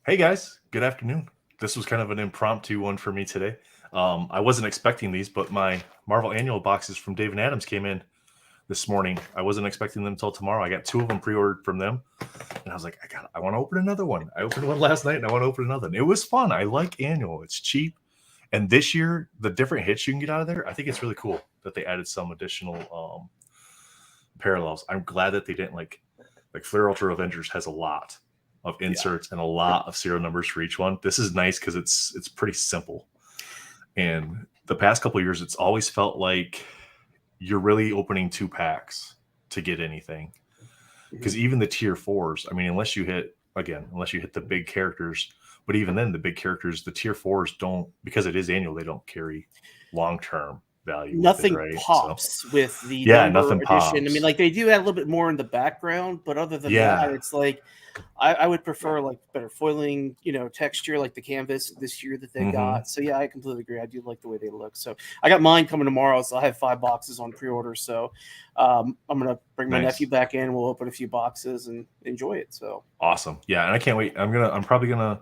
Hey guys, good afternoon. This was kind of an impromptu one for me today. I wasn't expecting these, but my Marvel Annual boxes from Dave and Adams came in this morning. I wasn't expecting them until tomorrow. I got two of them pre-ordered from them, and I was like, I want to open another one. I opened one last night, and I want to open another. And it was fun. I like Annual. It's cheap, and this year the different hits you can get out of there, I think it's really cool that they added some additional parallels. I'm glad that they didn't like Flare Ultra Avengers has a lot of inserts and a lot of serial numbers for each one. This is nice because it's pretty simple. And the past couple of years, it's always felt like you're really opening two packs to get anything. Because even the tier fours, I mean, unless you hit the big characters, but even then, the big characters, the tier fours don't, because it is annual, they don't carry long term value. Nothing with it, right? pops with the Yeah, number nothing edition. pops. I mean, like they do add a little bit more in the background, but other than that, it's like I would prefer like better foiling, texture, like the canvas this year that they got. So yeah, I completely agree. I do like the way they look. So I got mine coming tomorrow, so I have 5 boxes on pre-order. So I'm gonna bring my nephew back in. We'll open a few boxes and enjoy it. So awesome, yeah, and I can't wait. I'm probably gonna.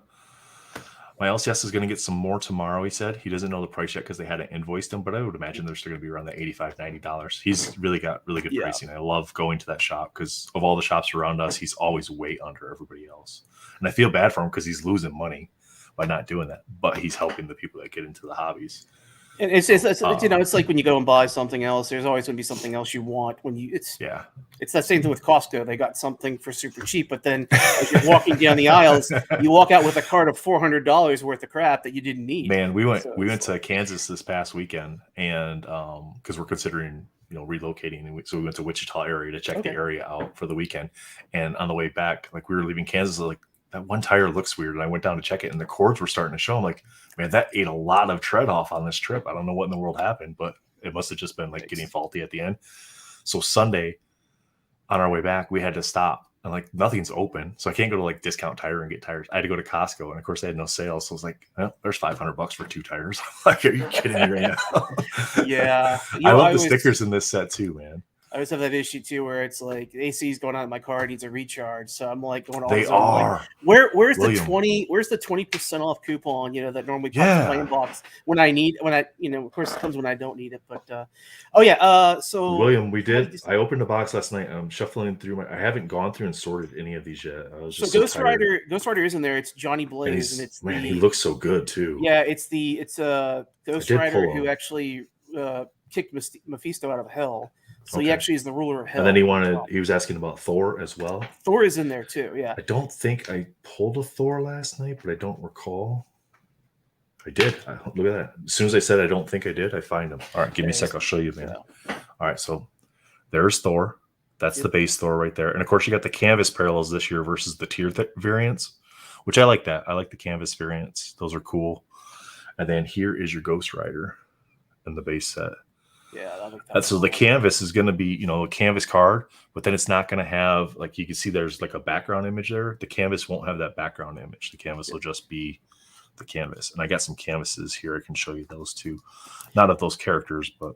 My LCS is going to get some more tomorrow, he said. He doesn't know the price yet because they hadn't invoiced him, but I would imagine they're still going to be around the $85, $90. He's really got really good pricing. I love going to that shop because of all the shops around us, he's always way under everybody else. And I feel bad for him because he's losing money by not doing that, but he's helping the people that get into the hobbies. And it's like when you go and buy something else, there's always going to be something else you want when you. It's that same thing with Costco. They got something for super cheap, but then as you're walking down the aisles, you walk out with a cart of $400 worth of crap that you didn't need. Man, we went to Kansas this past weekend, and because we're considering relocating, so we went to Wichita area to check the area out for the weekend. And on the way back, like we were leaving Kansas, like that one tire looks weird, and I went down to check it, and the cords were starting to show. I'm like, man, that ate a lot of tread off on this trip. I don't know what in the world happened, but it must have just been like getting faulty at the end. So Sunday, on our way back, we had to stop, and like nothing's open, so I can't go to like Discount Tire and get tires. I had to go to Costco, and of course they had no sales. So I was like, well, there's $500 for 2 tires. Like, are you kidding me right now? Yeah, I love the stickers in this set too, man. I always have that issue too, where it's like the AC is going on in my car, it needs a recharge. So I'm like going all. They are. Like, where's the 20? Where's the 20% off coupon? That normally comes in my inbox when I, of course it comes when I don't need it. But so William, I opened a box last night. I'm shuffling through I haven't gone through and sorted any of these yet. I was just Ghost Rider is in there. It's Johnny Blaze, and he looks so good too. Yeah, it's Ghost Rider who actually kicked Mephisto out of hell. So he actually is the ruler of hell. And then he was asking about Thor as well. Thor is in there too, yeah. I don't think I pulled a Thor last night, but I don't recall. I did. Look at that. As soon as I said I don't think I did, I find him. All right, give me a sec. I'll show you, man. Yeah. All right, so there's Thor. That's the base Thor right there. And of course, you got the canvas parallels this year versus the tier variants, which I like that. I like the canvas variants. Those are cool. And then here is your Ghost Rider in the base set. Yeah, so the canvas is going to be, a canvas card, but then it's not going to have, like, you can see there's like a background image there. The canvas won't have that background image. The canvas will just be the canvas. And I got some canvases here. I can show you those too. Not of those characters, but.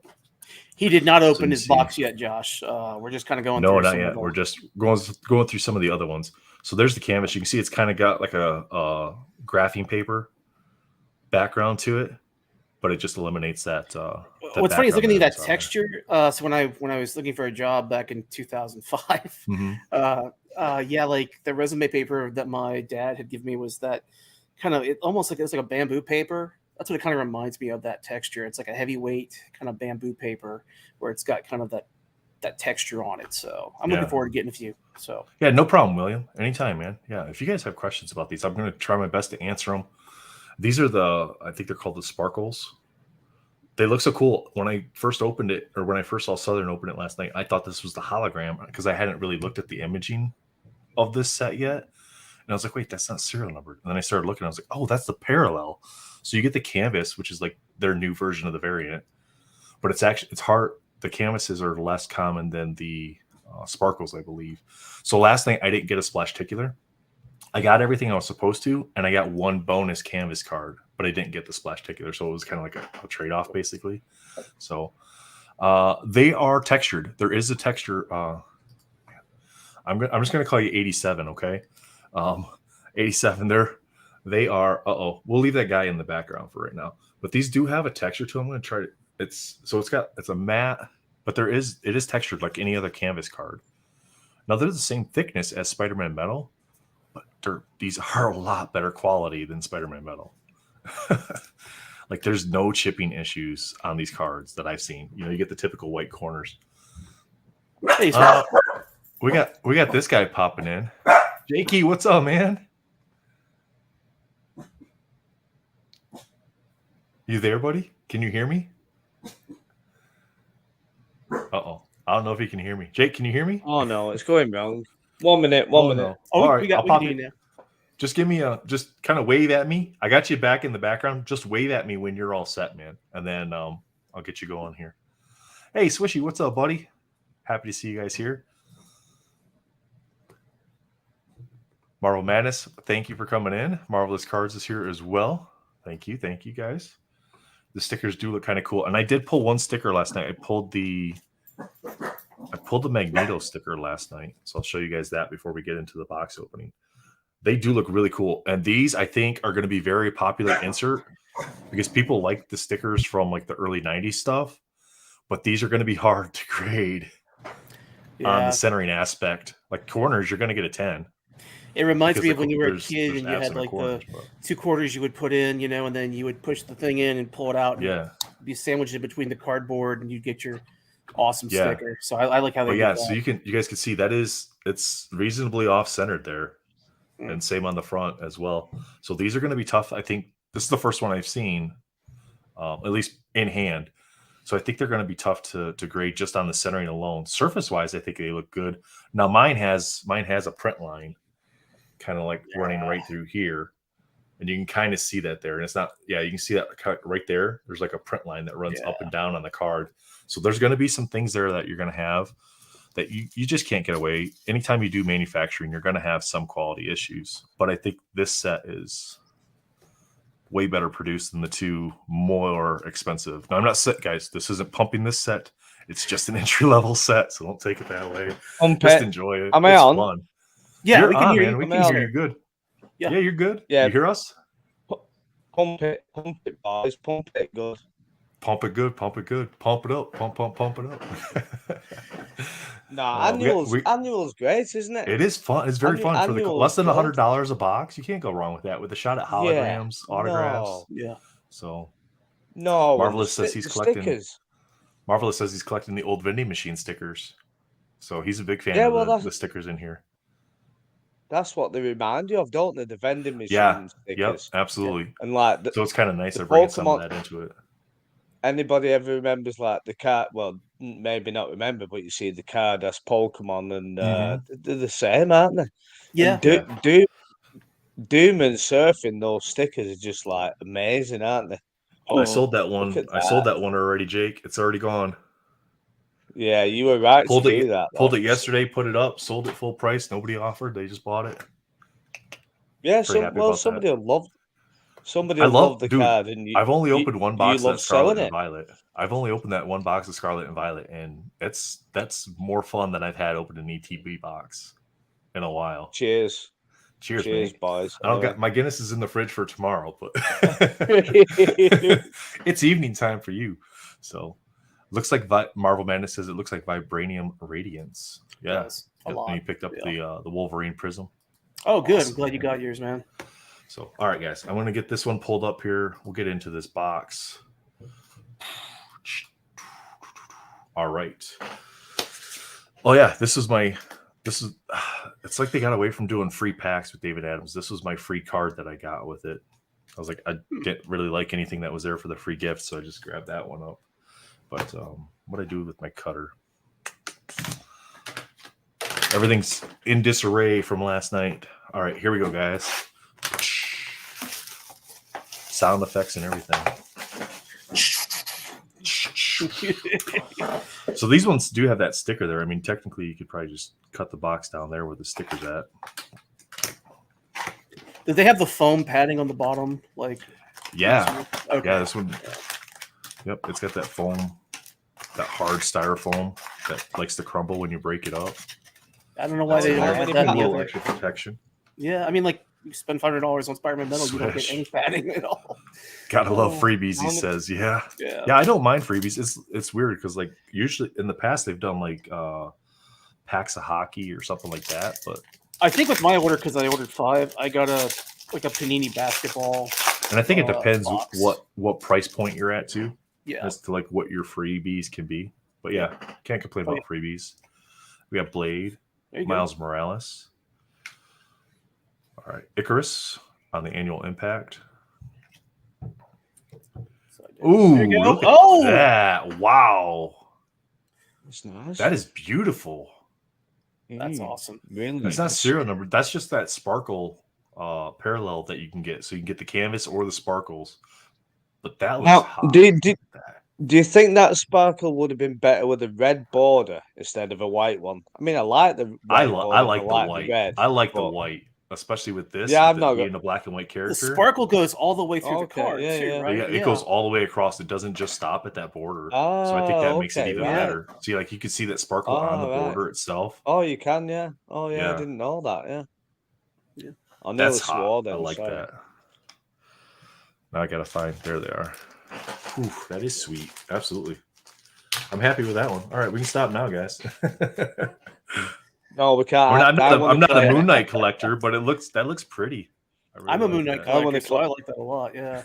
He did not open his box yet, Josh. We're just kind of going through. No, not yet. We're just going through some of the other ones. So there's the canvas. You can see it's kind of got like a graphing paper background to it, but it just eliminates that. What's funny is looking at that texture. So when I was looking for a job back in 2005, like the resume paper that my dad had given me was that kind of almost like it's like a bamboo paper. That's what it kind of reminds me of, that texture. It's like a heavyweight kind of bamboo paper where it's got kind of that texture on it. So I'm looking forward to getting a few. So yeah, no problem, William. Anytime, man. Yeah, if you guys have questions about these, I'm going to try my best to answer them. These are I think they're called the Sparkles. They look so cool. When I first opened it, or when I first saw Southern open it last night, I thought this was the hologram because I hadn't really looked at the imaging of this set yet. And I was like, wait, that's not serial numbered. And then I started looking, I was like, oh, that's the parallel. So you get the canvas, which is like their new version of the variant, but it's hard. The canvases are less common than the Sparkles, I believe. So last night I didn't get a Splashticular. I got everything I was supposed to, and I got one bonus canvas card, but I didn't get the Splashticular, so it was kind of like a trade-off, basically. So they are textured. There is a texture. I'm just going to call you 87, okay? 87. They are. We'll leave that guy in the background for right now. But these do have a texture to them. I'm going to try to. It's a matte, but it is textured like any other canvas card. Now they're the same thickness as Spider-Man Metal, but these are a lot better quality than Spider-Man Metal. Like there's no chipping issues on these cards that I've seen. You get the typical white corners. We got this guy popping in. Jakey, what's up, man? You there, buddy? Can you hear me? I don't know if he can hear me. Jake, can you hear me? Oh no, it's going wrong. 1 minute. No. All right, we got you now. Just give me just kind of wave at me. I got you back in the background. Just wave at me when you're all set, man. And then I'll get you going here. Hey, Swishy, what's up, buddy? Happy to see you guys here. Marvel Madness, thank you for coming in. Marvelous Cards is here as well. Thank you guys. The stickers do look kind of cool. And I did pull one sticker last night. I pulled the Magneto sticker last night. So I'll show you guys that before we get into the box opening. They do look really cool. And these, I think, are going to be very popular insert because people like the stickers from like the early 90s stuff. But these are going to be hard to grade on the centering aspect. Like corners, you're going to get a 10. It reminds me of when you were a kid and you had like the 2 quarters you would put in, and then you would push the thing in and pull it out. And be sandwiched in between the cardboard and you'd get your awesome sticker. So I like how they do that. So you guys can see it's reasonably off centered there. And same on the front as well. So these are going to be tough. I think this is the first one I've seen, at least in hand. So I think they're going to be tough to grade just on the centering alone. Surface wise, I think they look good. Now mine has a print line, kind of like running right through here, and you can kind of see that there. And it's not, you can see that right there. There's like a print line that runs up and down on the card. So there's going to be some things there that you're going to have that you just can't get away. Anytime you do manufacturing, you're going to have some quality issues. But I think this set is way better produced than the two more expensive. Now, I'm not set, guys. This isn't pumping this set. It's just an entry-level set, so don't take it that way. Just enjoy it. Am I on? Fun. Yeah, you're we can on, hear man. you. We can hear you good. Yeah, you're good. Yeah. You hear us? Pump it, boys. Pump it good. Pump it good. Pump it good. Pump it up. Pump it up. Annual's great, isn't it? It is fun. It's very fun for the less than $100 a box. You can't go wrong with that. With a shot at holograms, autographs. Yeah. So Marvelous says he's collecting stickers. Marvelous says he's collecting the old vending machine stickers. So he's a big fan of the stickers in here. That's what they remind you of, don't they? The vending machine stickers. Yep, absolutely. And like, so it's kind of nice to bring some of that into it. Anybody ever remembers like the card? Well, maybe not remember, but you see the card as Pokemon, and they're the same, aren't they? Yeah. Doom and Surfing, those stickers are just like amazing, aren't they? I sold that one. I sold that one already, Jake. It's already gone. Yeah, you were right. Pulled it yesterday, put it up, sold it full price. Nobody offered. They just bought it. Yeah, somebody loved the card. And I've only opened one box of Scarlet and Violet. I've only opened that one box of Scarlet and Violet, and that's more fun than I've had opening an ETB box in a while. Cheers, boys. I don't got my Guinness is in the fridge for tomorrow, but it's evening time for you. So looks like Marvel Madness says it looks like Vibranium Radiance. Yes, and you picked up the Wolverine Prism. Oh, good. Awesome, I'm glad you got yours, man. So, all right, guys, I'm going to get this one pulled up here. We'll get into this box. All right. Oh yeah, it's like they got away from doing free packs with David Adams. This was my free card that I got with it. I was like, I didn't really like anything that was there for the free gift, so I just grabbed that one up. But what I do with my cutter? Everything's in disarray from last night. All right, here we go, guys. Sound effects and everything. So these ones do have that sticker there. I mean, technically, you could probably just cut the box down there where the sticker's at. Did they have the foam padding on the bottom? Yeah. Okay. Yeah, this one. Yep, it's got that foam, that hard styrofoam that likes to crumble when you break it up. I don't know why they don't have that. A little extra protection. Yeah, I mean, you spend $500 on Spider-Man Metal, you don't get Swish. any padding at all. Gotta love Oh, freebies, he um, says. Yeah. Yeah. Yeah, I don't mind freebies. It's weird because like usually in the past they've done like packs of hockey or something like that, but I think with my order, because I ordered 5, I got a Panini basketball. and I think it depends box. what price point you're at too, Yeah. as to like what your freebies can be. But yeah, can't complain about freebies. We have Blade, There you Miles Morales. All right, Icarus on the Annual Impact. go. Ooh, There you go. look at Oh! that! Wow, It's nice. that is beautiful. That's awesome. Really? That's not serial number. That's just that sparkle parallel that you can get. So you can get the canvas or the sparkles. But that was Now, hot. do you think that sparkle would have been better with a red border instead of a white one? I mean, I like the I border, like the white. red, I like the but- white, especially with this. Yeah, with I'm not it go- being a black and white The character. sparkle goes all the way through Okay, the card, yeah, too, yeah. right? Yeah, it goes all the way across. It doesn't just stop at that border. So I think that makes it okay, even right. better. See, like you can see that sparkle on the Oh, right. border itself. Oh, you can, yeah. Oh, yeah, Yeah. I didn't know that, yeah. Yeah. I nearly That's swore hot. then. I like sorry. that. Now I gotta find. There they are. Oof, that is sweet. Absolutely. I'm happy with that one. All right, we can stop now, guys. No, we can't. I'm not play a it. Moon Knight collector, but that looks pretty. I really I'm a like Moon Knight that. collector, wanna so I like that a lot, yeah.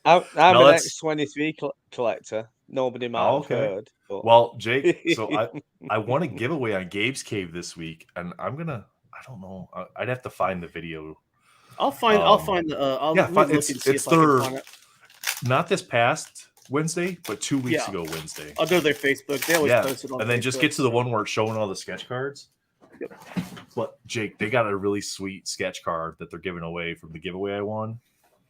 I'm No, an that's- X23 collector. Nobody might Oh, have okay. heard. But... Well, Jake, so I won a giveaway on Gabe's Cave this week, and I don't know. I'd have to find the video. I'll find the I'll yeah, look it's and see if I their can find it. not this past Wednesday, but 2 weeks Yeah. ago Wednesday. I'll go to their Facebook. They always Yeah, post it on and then Facebook. just get to the one where it's showing all the sketch cards. Yep. But Jake, they got a really sweet sketch card that they're giving away from the giveaway I won,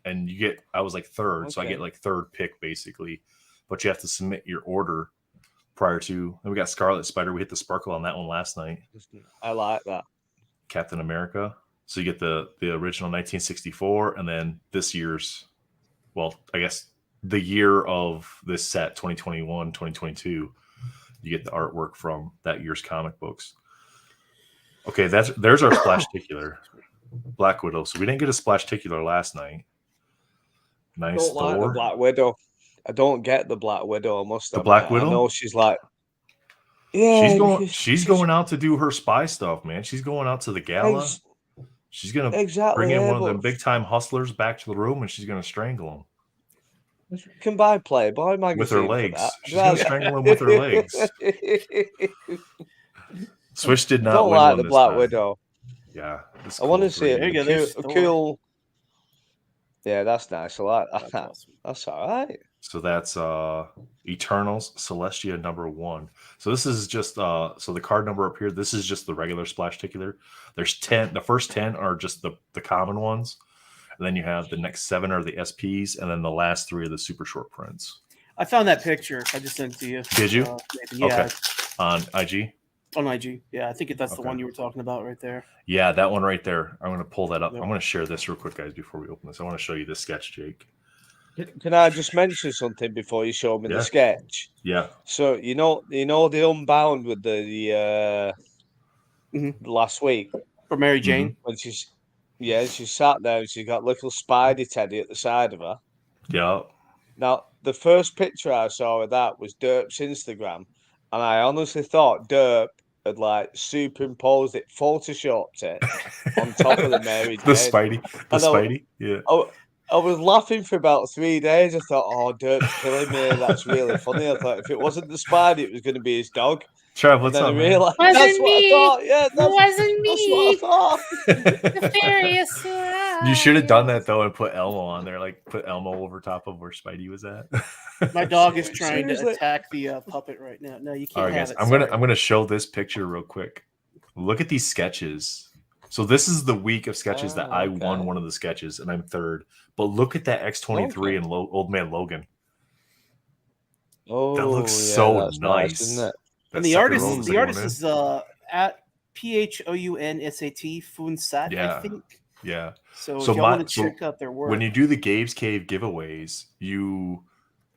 and I was like third, so I Okay. get like third pick basically. But you have to submit your order prior to. And we got Scarlet Spider. We hit the sparkle on that one last night. I like that. Captain America. So you get the original 1964, and then this year's, well, I guess the year of this set, 2021, 2022, you get the artwork from that year's comic books. Okay, there's our Splashticular Black Widow. So we didn't get a Splashticular last night. I Nice don't like the Thor. Black Widow. I don't get the Black Widow. I must The admit. Black Widow? I know she's like, yeah, She's going out to do her spy stuff, man. She's going out to the gala. She's gonna Exactly. bring in one of but them big time hustlers back to the room, and she's gonna strangle him. you can buy Playboy magazine With her for legs. that. She's gonna strangle him with her legs. Swish did I not don't win like one the this Black time. Widow. Yeah, it's I want to cool see for it. you. There you go, A there's cool, Thor. cool. Yeah, that's nice. I like That's that. awesome. That's all right. So that's Eternals Celestia #1. So this is just so the card number up here. This is just the regular Splashticular. There's 10. The first 10 are just the common ones, and then you have the next 7 are the SPs, and then the last 3 are the super short prints. I found that picture. I just sent it to you. Did you? Nathan. Yeah, Okay. On IG. on IG. Yeah, I think that's the Okay. one you were talking about right there. Yeah, that one right there. I'm gonna pull that up. Yep. I'm gonna share this real quick, guys, before we open this. I want to show you this sketch, Jake. Can I just mention something before you show me Yeah. the sketch? Yeah. So you know the Unbound with the last week For Mary Jane. when she sat there and she got little Spidey Teddy at the side of her. Yeah. Now the first picture I saw of that was Derp's Instagram, and I honestly thought Derp had like superimposed it, photoshopped it on top of the Mary Jane. The Spidey. The I know. Spidey. Yeah. I was laughing for about 3 days. I thought, oh, Derp's killing me. That's really funny. I thought if it wasn't the Spidey, it was going to be his dog. Trav, And what's then up, I man? realized Wasn't that's what me. I thought. Yeah, that's Wasn't what me. I thought. Nefarious. You should have done that though and put Elmo on there, like put Elmo over top of where Spidey was at. My dog is trying to Seriously? attack the puppet right now. No, you All can't right, have guys. it. I'm sorry. gonna show this picture real quick. Look at these sketches. So this is the week of sketches that I won okay. one of the sketches, and I'm third. But look at that X23 Okay. and Old Man Logan. Oh, That looks yeah, so that's nice. isn't it? And That the second artist, roll is the like artist going in. is at PHOUNSAT Funsat, Yeah. I think. Yeah. So, So if y'all want to so check out their work, when you do the Gabe's Cave giveaways, you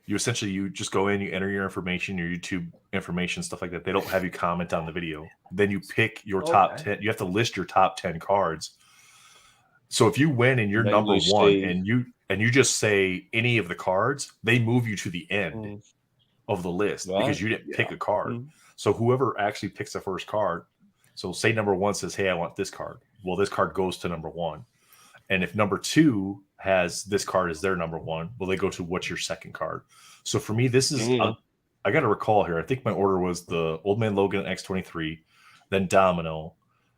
essentially you just go in, you enter your information, your YouTube information, stuff like that. They don't have you comment on the video. Then you pick your top Okay. 10. You have to list your top 10 cards. So if you win and you're Then number you one, see- and you just say any of the cards, they move you to the end of the list because you didn't pick a card. So whoever actually picks the first card, so say number one says, "Hey, I want this card." Well, this card goes to number one, and if number two has this card as their number one, well, they go to what's your second card. So for me, this is I got to recall here. I think my order was the Old Man Logan X-23, then Domino,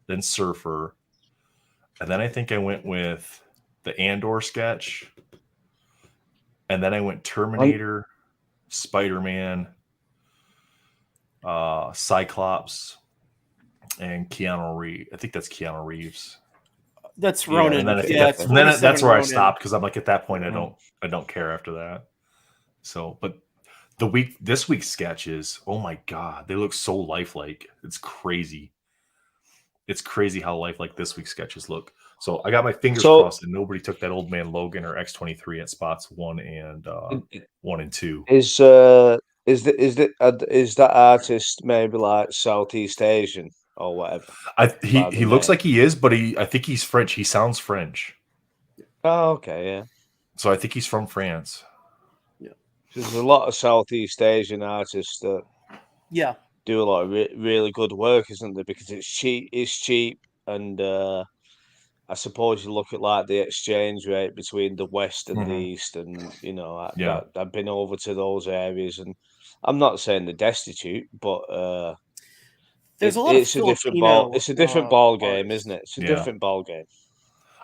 then Surfer, and then I think I went with the Andor sketch, and then I went Terminator, Spider-Man, Cyclops, and Keanu Reeves. I think that's Keanu Reeves. That's Ronan. That's where I stopped because I'm like, at that point, I don't care after that. So, but this week's sketches, oh my god, they look so lifelike. It's crazy. It's crazy how lifelike this week's sketches look. So I got my fingers crossed that nobody took that Old Man Logan or X-23 at spots 1 and 2. Is that artist maybe like Southeast Asian or whatever? He looks like he is, but I think he's French. He sounds French. Oh, okay, yeah. So I think he's from France. Yeah, there's a lot of Southeast Asian artists that do a lot of really good work, isn't there? Because it's cheap. It's cheap, and I suppose you look at like the exchange rate between the West and the East, and I've been over to those areas, and I'm not saying they're destitute, but there's a lot of Filipino. It's a different ball game, isn't it? It's a different ball game.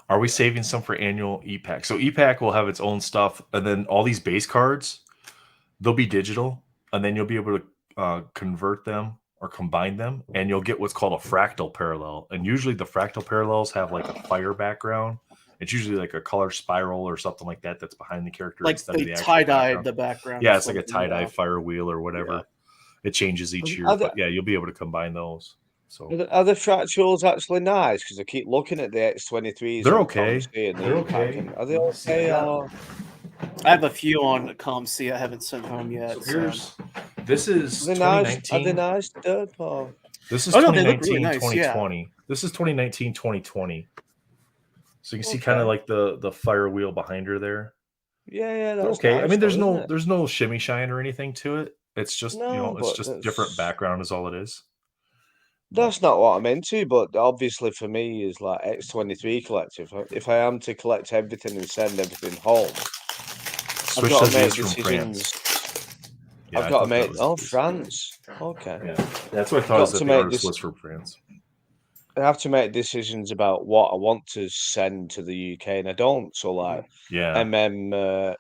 Are we saving some for annual EPAC? So EPAC will have its own stuff, and then all these base cards, they'll be digital, and then you'll be able to convert them or combine them, and you'll get what's called a fractal parallel. And usually the fractal parallels have like a fire background. It's usually like a color spiral or something like that that's behind the character. Like they tie-dyed the background. Yeah, it's like a tie-dye fire wheel or whatever. Yeah. It changes each year, but yeah, you'll be able to combine those. So are the fractals actually nice? Because I keep looking at the X-23s. They're okay. They're okay. Are they okay? I have a few on ComC I haven't sent home yet. This is 2019. Are they nice? This is 2019, 2020. Yeah. This is 2019, 2020. So you can see kind of like the fire wheel behind her there. Yeah, that's okay. Nice, I mean, there's no shimmy shine or anything to it. It's just it's just different background is all it is. That's not what I'm into, but obviously for me is like X-23 collective. If I am to collect everything and send everything home, I've got to make decisions. Yeah, I've got to make. France. Okay. Yeah, that's what I thought. That the artist was from France. I have to make decisions about what I want to send to the UK, and I don't. So like, MM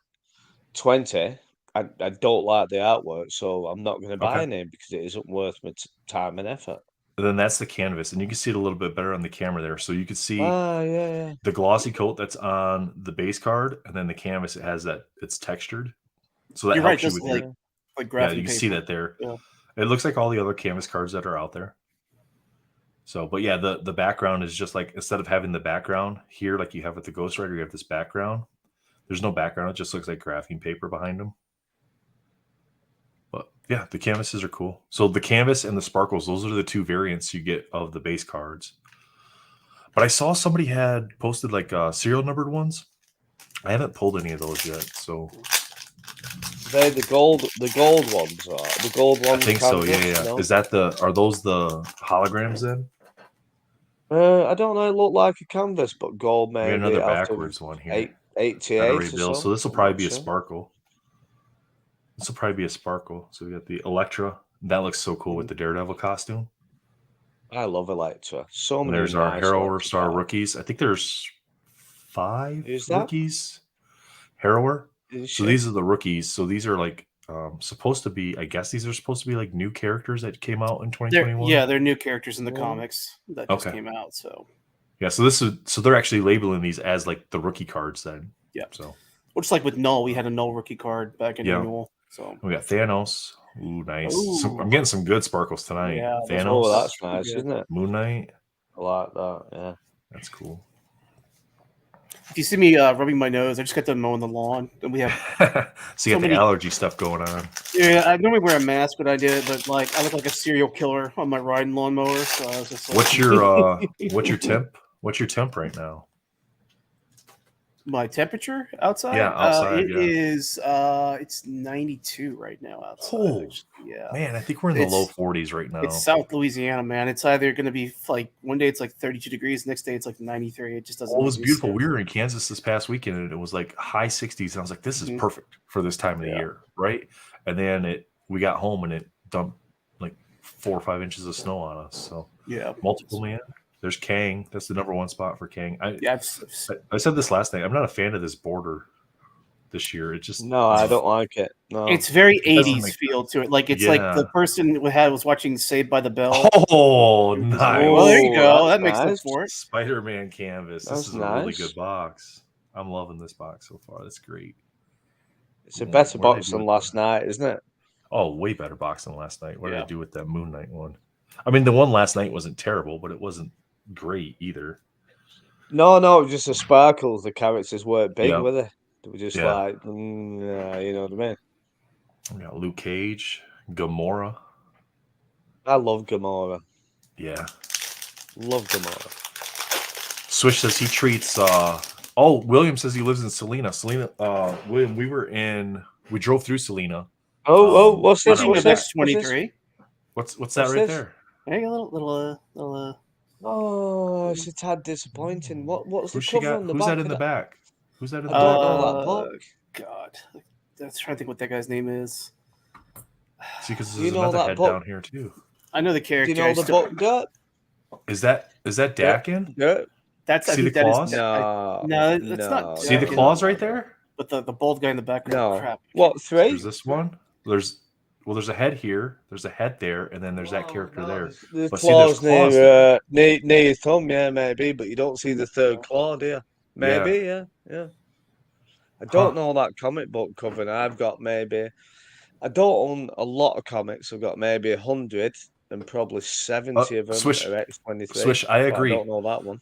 20. I don't like the artwork, so I'm not going to buy any because it isn't worth my time and effort. And then that's the canvas, and you can see it a little bit better on the camera there. So you can see the glossy coat that's on the base card, and then the canvas it has that it's textured. So that helps you with like graphic you can see that there. Yeah. It looks like all the other canvas cards that are out there. So, but yeah, the background is just like instead of having the background here, like you have with the Ghost Rider, you have this background. There's no background; it just looks like graphene paper behind them. But yeah, the canvases are cool. So the canvas and the sparkles, those are the two variants you get of the base cards. But I saw somebody had posted like serial numbered ones. I haven't pulled any of those yet. So they're the gold ones are the gold ones. I think so. Yeah. No? Is that are those the holograms then? I don't know. It looked like a canvas, but gold maybe. Another backwards one here. 88. So this will probably be a sparkle. This will probably be a sparkle. So we got the Elektra. That looks so cool with the Daredevil costume. I love Elektra. So many. There's our Harrower Star rookies. I think there's 5 rookies. Harrower. So these are the rookies. So these are like supposed to be. I guess these are supposed to be like new characters that came out in 2021. They're new characters in the comics that just came out. So yeah. So they're actually labeling these as like the rookie cards then. Yeah. So just like with Null, we had a Null rookie card back in annual. So we got Thanos. Ooh, nice. So I'm getting some good sparkles tonight. Yeah, Thanos. That's nice, isn't it? Moon Knight. I like that. Yeah, that's cool. If you see me rubbing my nose, I just got to mowing the lawn, and we have. So you got the allergy stuff going on. Yeah, I normally wear a mask when I did, but like I look like a serial killer on my riding lawnmower. So I was just like, what's your temp? What's your temp right now? My temperature outside? Yeah, outside. It's 92 right now outside. Oh, yeah. Man, I think we're in the low 40s right now. It's South Louisiana, man. It's either going to be like one day it's like 32 degrees, next day it's like 93. It just doesn't. It was beautiful. We were in Kansas this past weekend, and it was like high 60s. And I was like, "This is perfect for this time of the year, right?" And then we got home and it dumped like 4 or 5 inches of snow on us. So multiple man. There's Kang. That's the number one spot for Kang. I said this last night. I'm not a fan of this border this year. It just I don't like it. No, it's very 80s feel to it. Like it's like the person was watching Saved by the Bell. Oh, nice! Well, there you go. That makes sense for it. Spider-Man canvas. This is a really good box. I'm loving this box so far. That's great. It's a better box than last night, isn't it? Oh, way better box than last night. What did I do with that Moon Knight one? I mean, the one last night wasn't terrible, but it wasn't great either. No, just the sparkles. The characters weren't big, were they? They were just like, you know what I mean? We got Luke Cage, Gamora. I love Gamora. Yeah. Love Gamora. Swish says he treats William says he lives in Salina. William, we drove through Salina. What's this? What's this? 23. What's that right there? Hey, a little Oh, it's a tad disappointing. What's the cover on the back? Who's that in the back? Who's that in the back? I don't know that book. God, I was trying to think what that guy's name is. See, because there's another head down here too. I know the character. Do you know the book? Dirt? Is that Dakin? Dirt? That's see the claws? No, that's not. See the claws right there? But the bald guy in the background. No. Crap. What 3? There's this one. There's a head here. There's a head there, and then there's that character there. The but claws see, there's near your thumb, maybe, but you don't see the third claw, do you? Maybe, yeah. I don't know that comic book cover. I've got maybe. I don't own a lot of comics. I've got maybe 100, and probably 70 of them are X-23. Swish, I agree. I don't know that one.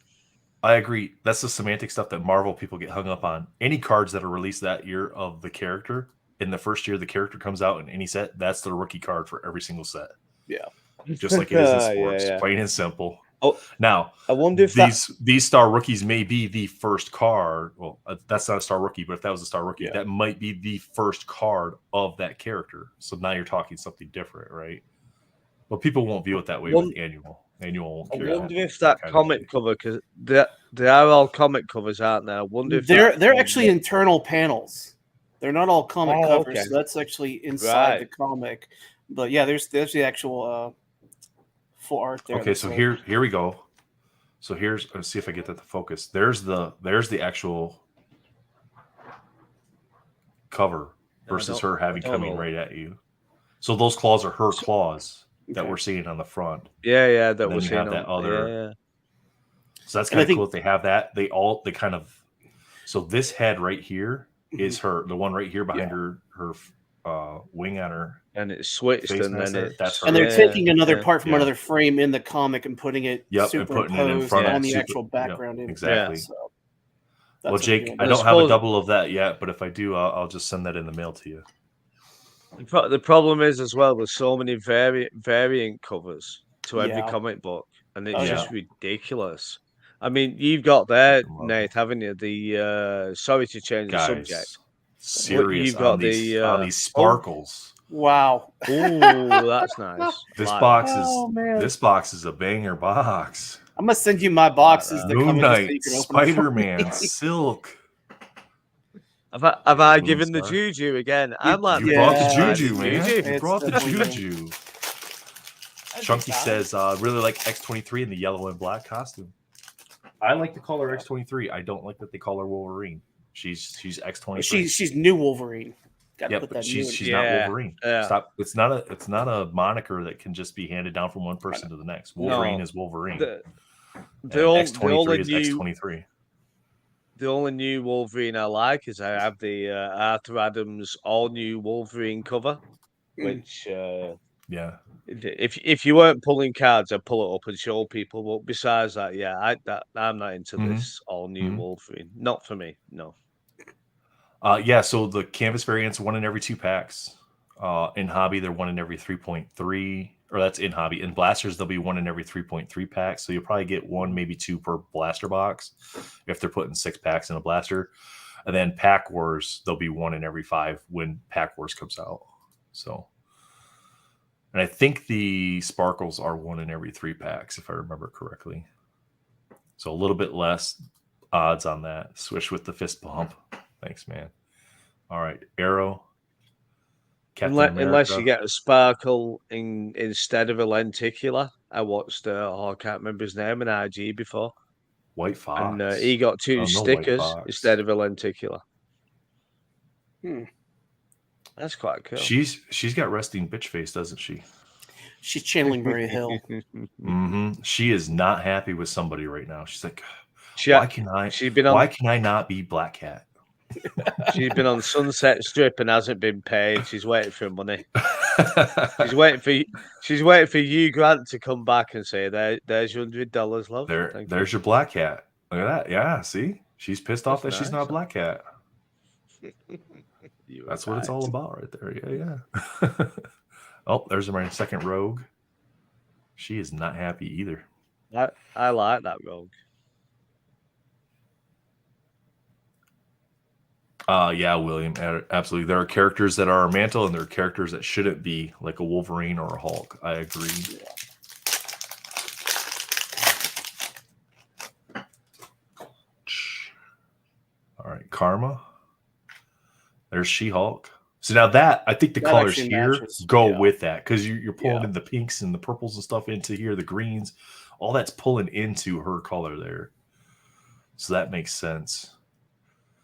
I agree. That's the semantic stuff that Marvel people get hung up on. Any cards that are released that year of the character, in the first year the character comes out in any set, that's the rookie card for every single set. Yeah. Just like it is in sports. Plain and simple. Oh, now, I wonder if these star rookies may be the first card. Well, that's not a star rookie, but if that was a star rookie, that might be the first card of that character. So now you're talking something different, right? But people won't view it that way with annual. Annual. I wonder if that comic cover, because they are all comic covers, aren't they? I wonder if they're actually internal panels. They're not all comic covers. Okay. So that's actually inside the comic. But yeah, there's the actual full art there. Okay, so here we go. So let's see if I get that to focus. There's the actual cover versus her coming right at you. So those claws are her claws that we're seeing on the front. Yeah, that we're seeing on that other. Yeah. So that's kind of cool. If they have that, they kind of. So this head right here is her, the one right here behind her wing on her, and it's switched, and then that's her. And they're taking another part from another frame in the comic and putting it superimposed in front on the actual background. Exactly. So well, Jake, I don't have a double of that yet, but if I do, I'll just send that in the mail to you. The problem is as well, there's so many variant covers to every comic book, and it's just ridiculous. I mean, you've got there, Nate, haven't you? The sorry to change the subject. Serious, you've got on these sparkles. Wow. Oh, that's nice. This box is a banger box. I'm gonna send you my boxes. Moon Knight, Spider-Man, Silk. Have I given the juju again? I'm like, you brought the juju, man. You brought the juju. Chunky says, really like X-23 in the yellow and black costume. I like the color X-23. I don't like that they call her Wolverine. She's X-23. She's new Wolverine. But she's not Wolverine. Stop. It's not a moniker that can just be handed down from one person to the next. Wolverine is Wolverine. X-23 is X-23. The only new Wolverine I like is I have the Arthur Adams all new Wolverine cover, which if you weren't pulling cards, I'd pull it up and show people. But besides that, I'm not into this all new Wolverine. Not for me, no. So the canvas variants 1 in every 2 packs. In hobby, they're 1 in every 3.3. or that's in hobby. In blasters, there'll be 1 in every 3.3 packs. So you'll probably get 1, maybe 2 per blaster box if they're putting 6 packs in a blaster. And then Pack Wars, there'll be 1 in every 5 when Pack Wars comes out. So, and I think the sparkles are 1 in every 3 packs, if I remember correctly. So a little bit less odds on that. Swish with the fist bump. Thanks, man. All right, Arrow. Unless you get a sparkle instead of a lenticular. I watched, I can't remember his name in IG before. White Fox. And he got 2 stickers instead of a lenticular. That's quite cool. She's got resting bitch face, doesn't she? She's channeling Maria Hill. She is not happy with somebody right now. She's like, why can I not be Black Cat? She's been on Sunset Strip and hasn't been paid. She's waiting for money. She's waiting for you, Grant, to come back and say, "There's your $100, love." There's your Black Cat. Look at that. Yeah, see, she's pissed off that she's not Black Cat. That's what it's all about, right there. Yeah. Oh, there's my second rogue. She is not happy either. I like that rogue. Yeah, William, absolutely. There are characters that are a mantle, and there are characters that shouldn't be, like a Wolverine or a Hulk. I agree. All right, Karma. There's She-Hulk. So now that, I think the colors here go with that, because you're pulling in the pinks and the purples and stuff into here, the greens. All that's pulling into her color there. So that makes sense.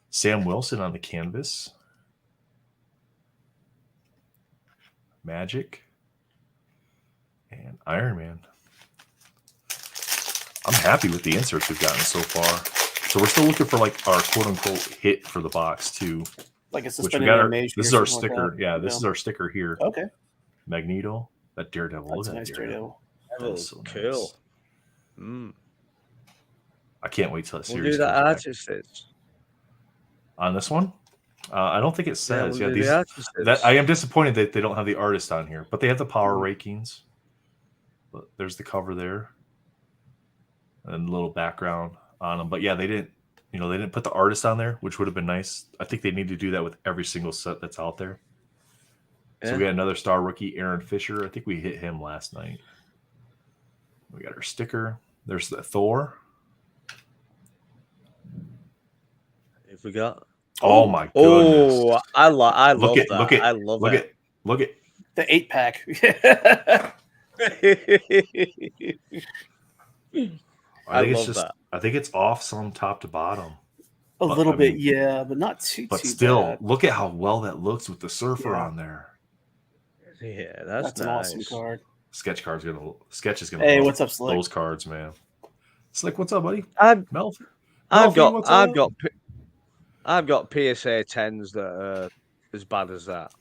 Sam Wilson on the canvas. Magic. And Iron Man. I'm happy with the inserts we've gotten so far. So we're still looking for like our quote-unquote hit for the box too. Like a suspended animation. This is our sticker. Like this is our sticker here. Okay. Magneto. That Daredevil. That's a nice Daredevil. That's so cool. Nice. I can't wait till that series. We'll do that artist on this one. I don't think it says. I am disappointed that they don't have the artist on here, but they have the power rankings. But there's the cover there, and a little background on them. But yeah, they didn't put the artist on there, which would have been nice. I think they need to do that with every single set that's out there. Yeah. So we got another star rookie, Aaron Fisher. I think we hit him last night. We got our sticker. There's the Thor. If we got. Oh my goodness! Oh, I love that. I love it. Look at the 8-pack. I think it's off some top to bottom. A little bit, yeah, but not too. But still, bad. Look at how well that looks with the surfer on there. Yeah, that's an awesome card. Sketch is gonna. Hey, what's up, Slick? Those cards, man. Slick, what's up, buddy? I've got PSA 10s that are as bad as that.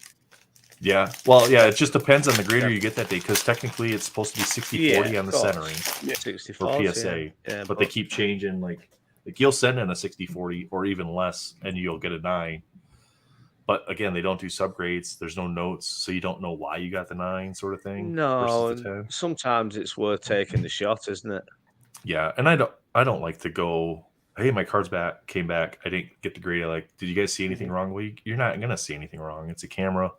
Yeah. Well, yeah, it just depends on the grader you get that day, because technically it's supposed to be 60-40 on the centering. Yeah, 60 for PSA. Yeah, but they keep changing. Like you'll send in a 60-40 or even less, and you'll get a 9. But again, they don't do subgrades. There's no notes, so you don't know why you got the 9 sort of thing. No, sometimes it's worth taking the shot, isn't it? Yeah, and I don't like to go, hey, my card's came back. I didn't get the grade. Did you guys see anything wrong? Well, you're not gonna see anything wrong. It's a camera.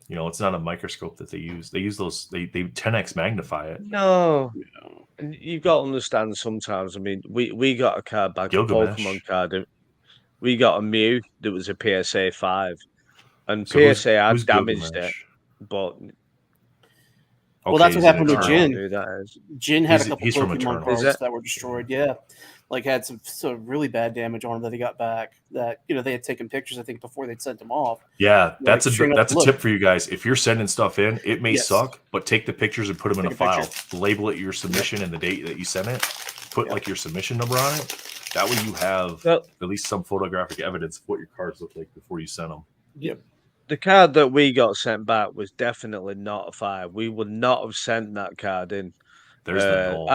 It's not a microscope that they use. They use those. They 10x magnify it. No, you've got to understand. Sometimes, I mean, we got a card back, a Pokemon card. We got a Mew that was a PSA 5, and so PSA had damaged it, but. Well, that's what happened with Jin. Jin had a couple Pokemon cards that were destroyed. Yeah, had some really bad damage on them that he got back. That they had taken pictures, I think, before they'd sent them off. Yeah, that's a tip for you guys. If you're sending stuff in, it may suck, but take the pictures and put them in a file. Label it your submission and the date that you sent it. Put your submission number on it. That way you have at least some photographic evidence of what your cards look like before you send them. Yep. The card that we got sent back was definitely not a 5. We would not have sent that card in. There's the goal.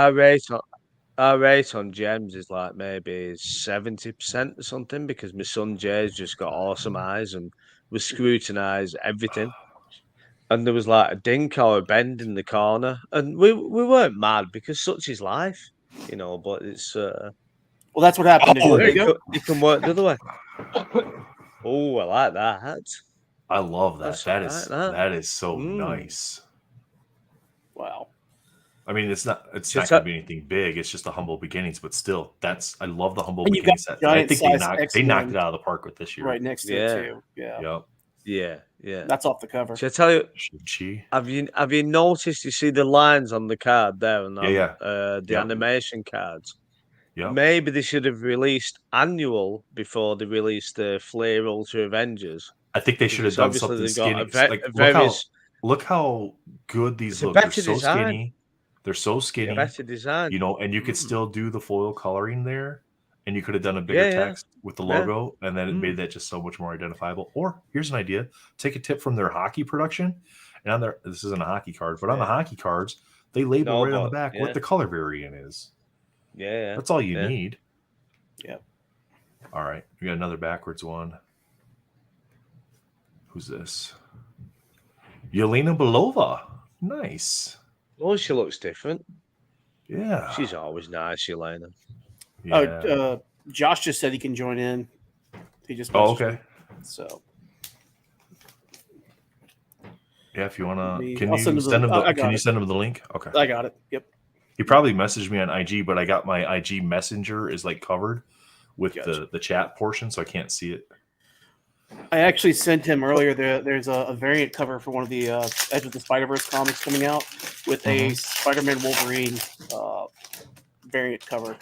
Our rate on gems is like maybe 70% or something, because my son Jay's just got awesome eyes and we scrutinize everything. and there was like a dink or a bend in the corner, and we weren't mad because such is life, you know. But it's well, that's what happened. You can work the other way. Oh, I like that. I love that. That is so nice. Wow. I mean, it's not going to be anything big. It's just the humble beginnings, but still, I love the humble beginnings. I think they knocked it out of the park with this year. Right next to it too. Yeah. Yep. Yeah. That's off the cover. Should I tell you? Have you noticed? You see the lines on the card there, and the animation cards. Yeah. Maybe they should have released annual before they released the Flair Ultra Avengers. I think they should have done something skinny. Look how good these look. They're so skinny. They're so skinny. Better design. You know, and you could still do the foil coloring there, and you could have done a bigger text with the logo, and then it made that just so much more identifiable. Or here's an idea: take a tip from their hockey production, and on their this isn't a hockey card, but on the hockey cards, they label right on the back what the color variant is. Yeah, that's all you need. Yep. All right, we got another backwards one. Who's this? Yelena Belova. Nice. Oh, she looks different. Yeah. She's always nice, Yelena. Yeah. Josh just said he can join in. He just okay. So. Yeah, if you want to, can you send him the link? Okay. I got it. Yep. He probably messaged me on IG, but I got my IG messenger is like covered with the chat portion, so I can't see it. I actually sent him earlier. There's a variant cover for one of the Edge of the Spider-Verse comics coming out with a Spider-Man Wolverine variant cover.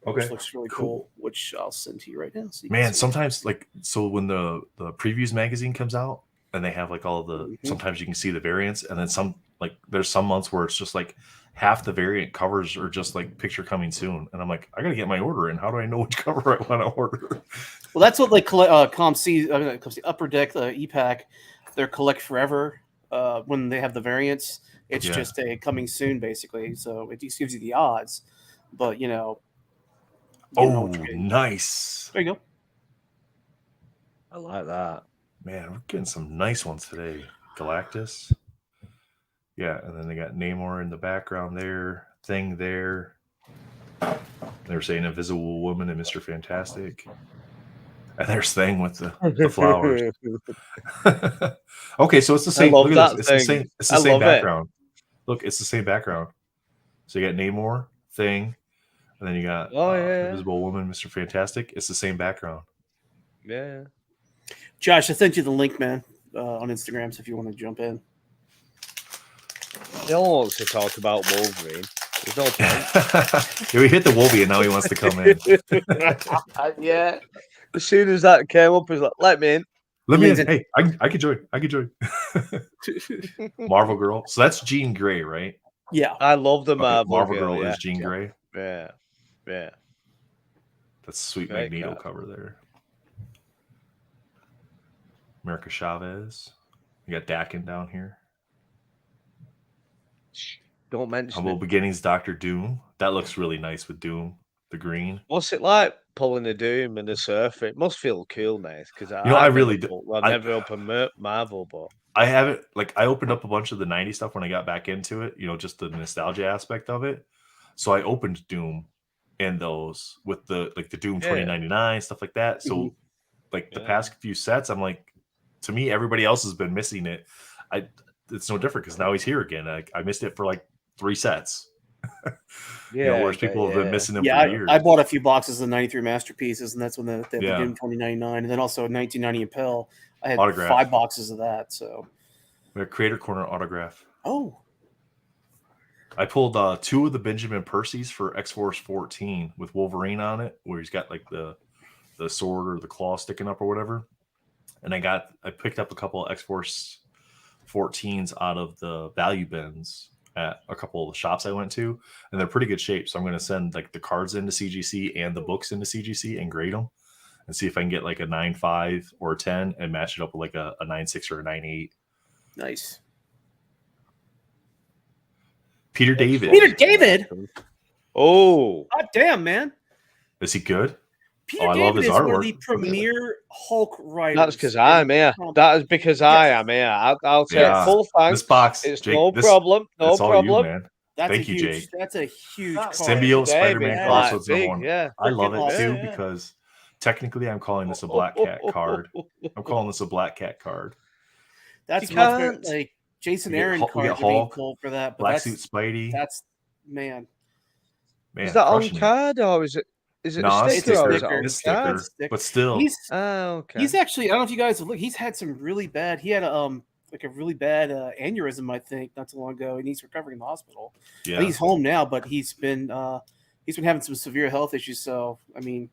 Okay, which looks really cool. Which I'll send to you right now. So man, sometimes when the previews magazine comes out and they have like all the sometimes you can see the variants, and then there's some months where it's just like half the variant covers are just like picture coming soon, and I'm like, I gotta get my order in. How do I know which cover I want to order? Well, that's what ComC, Upper Deck, EPAC, they're collect forever. When they have the variants, it's just a coming soon basically. So it just gives you the odds, but nice. There you go. I like that. Man, we're getting some nice ones today. Galactus. Yeah, and then they got Namor in the background there. Thing there. They're saying Invisible Woman and Mr. Fantastic. And there's Thing with the flowers. Okay, so it's the same. Look at this. It's the same background. Look, it's the same background. So you got Namor, Thing, and then you got Invisible Woman, Mr. Fantastic. It's the same background. Yeah. Josh, I sent you the link, man, on Instagram, so if you want to jump in. He all wants to talk about Wolverine. There's no point. We hit the Wolverine, and now he wants to come in. Yeah. As soon as that came up, he's like, let me in. Let me in. Hey, I could join. Marvel Girl. So that's Jean Grey, right? Yeah. I love the Marvel Girl is Jean Grey. Yeah. Yeah. That's sweet Magneto cover there. America Chavez. You got Dakin down here. Don't mention Humble Beginnings, Dr. Doom. That looks really nice with Doom, the green. What's it like pulling a Doom and a Surfer? It must feel cool, mate. Because I really do. I never opened Marvel, but I haven't. I opened up a bunch of the '90s stuff when I got back into it. Just the nostalgia aspect of it. So I opened Doom and those with the Doom 2099 stuff like that. So the past few sets, I'm like, to me, everybody else has been missing it. It's no different because now he's here again. I missed it for like 3 sets. Whereas people have been missing them for years. I bought a few boxes of 93 Masterpieces, and that's when they have the Doom 2099, and then also 1990 Impel. I had autograph. 5 boxes of that. So we have Creator Corner autograph. Oh, I pulled 2 of the Benjamin Percys for X-Force 14 with Wolverine on it, where he's got like the sword or the claw sticking up or whatever. And I picked up a couple of X-Force 14s out of the value bins at a couple of the shops I went to, and they're pretty good shape. So I'm going to send like the cards into CGC and the books into CGC and grade them and see if I can get like a 9.5 or a 10 and match it up with like a 9.6 or a 9.8. Nice. Peter David. Peter David. Oh, God damn, man. Is he good? Peter David is one of the premier Hulk writers. That's because I'm here. That is because I am here. I'll take full thanks. This box, it's Jake, no problem. No problem. You, man. That's Thank you, Jake. That's a huge card. Symbiote Spider-Man Crossroads #1. Yeah, I love it too because technically I'm calling this a Black Cat card. I'm calling this a Black Cat card. That's much better, like Jason Aaron cards are being pulled for that. But Black Suit Spidey. That's man. Is that on card or is it? Is it no, a sticker? It's a sticker, but still. He's actually. I don't know if you guys have looked. He's had some really bad. He had like a really bad aneurysm, I think, not too long ago, and he's recovering in the hospital. Yeah, and he's home now, but he's been having some severe health issues. So I mean,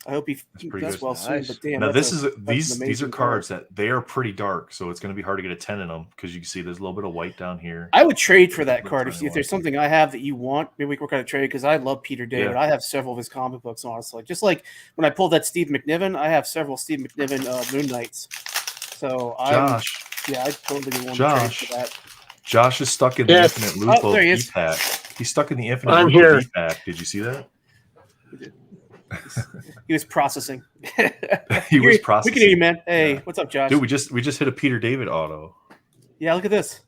I hope he does well soon. But damn, now these are cards that they are pretty dark, so it's going to be hard to get a 10 in them because you can see there's a little bit of white down here. I would trade for that card if there's something I have that you want. Maybe we can work out a trade because I love Peter David. Yeah. I have several of his comic books, honestly. Just like when I pulled that Steve McNiven, I have several Steve McNiven Moon Knights. So I totally want to trade for that. Josh is stuck in the Infinite Lupo E-Pack. He's stuck in the Infinite Lupo E-Pack. Did you see that? He was processing. He was processing. We can hear you, man. Hey, what's up, Josh? Dude, we just hit a Peter David auto. Yeah, look at this.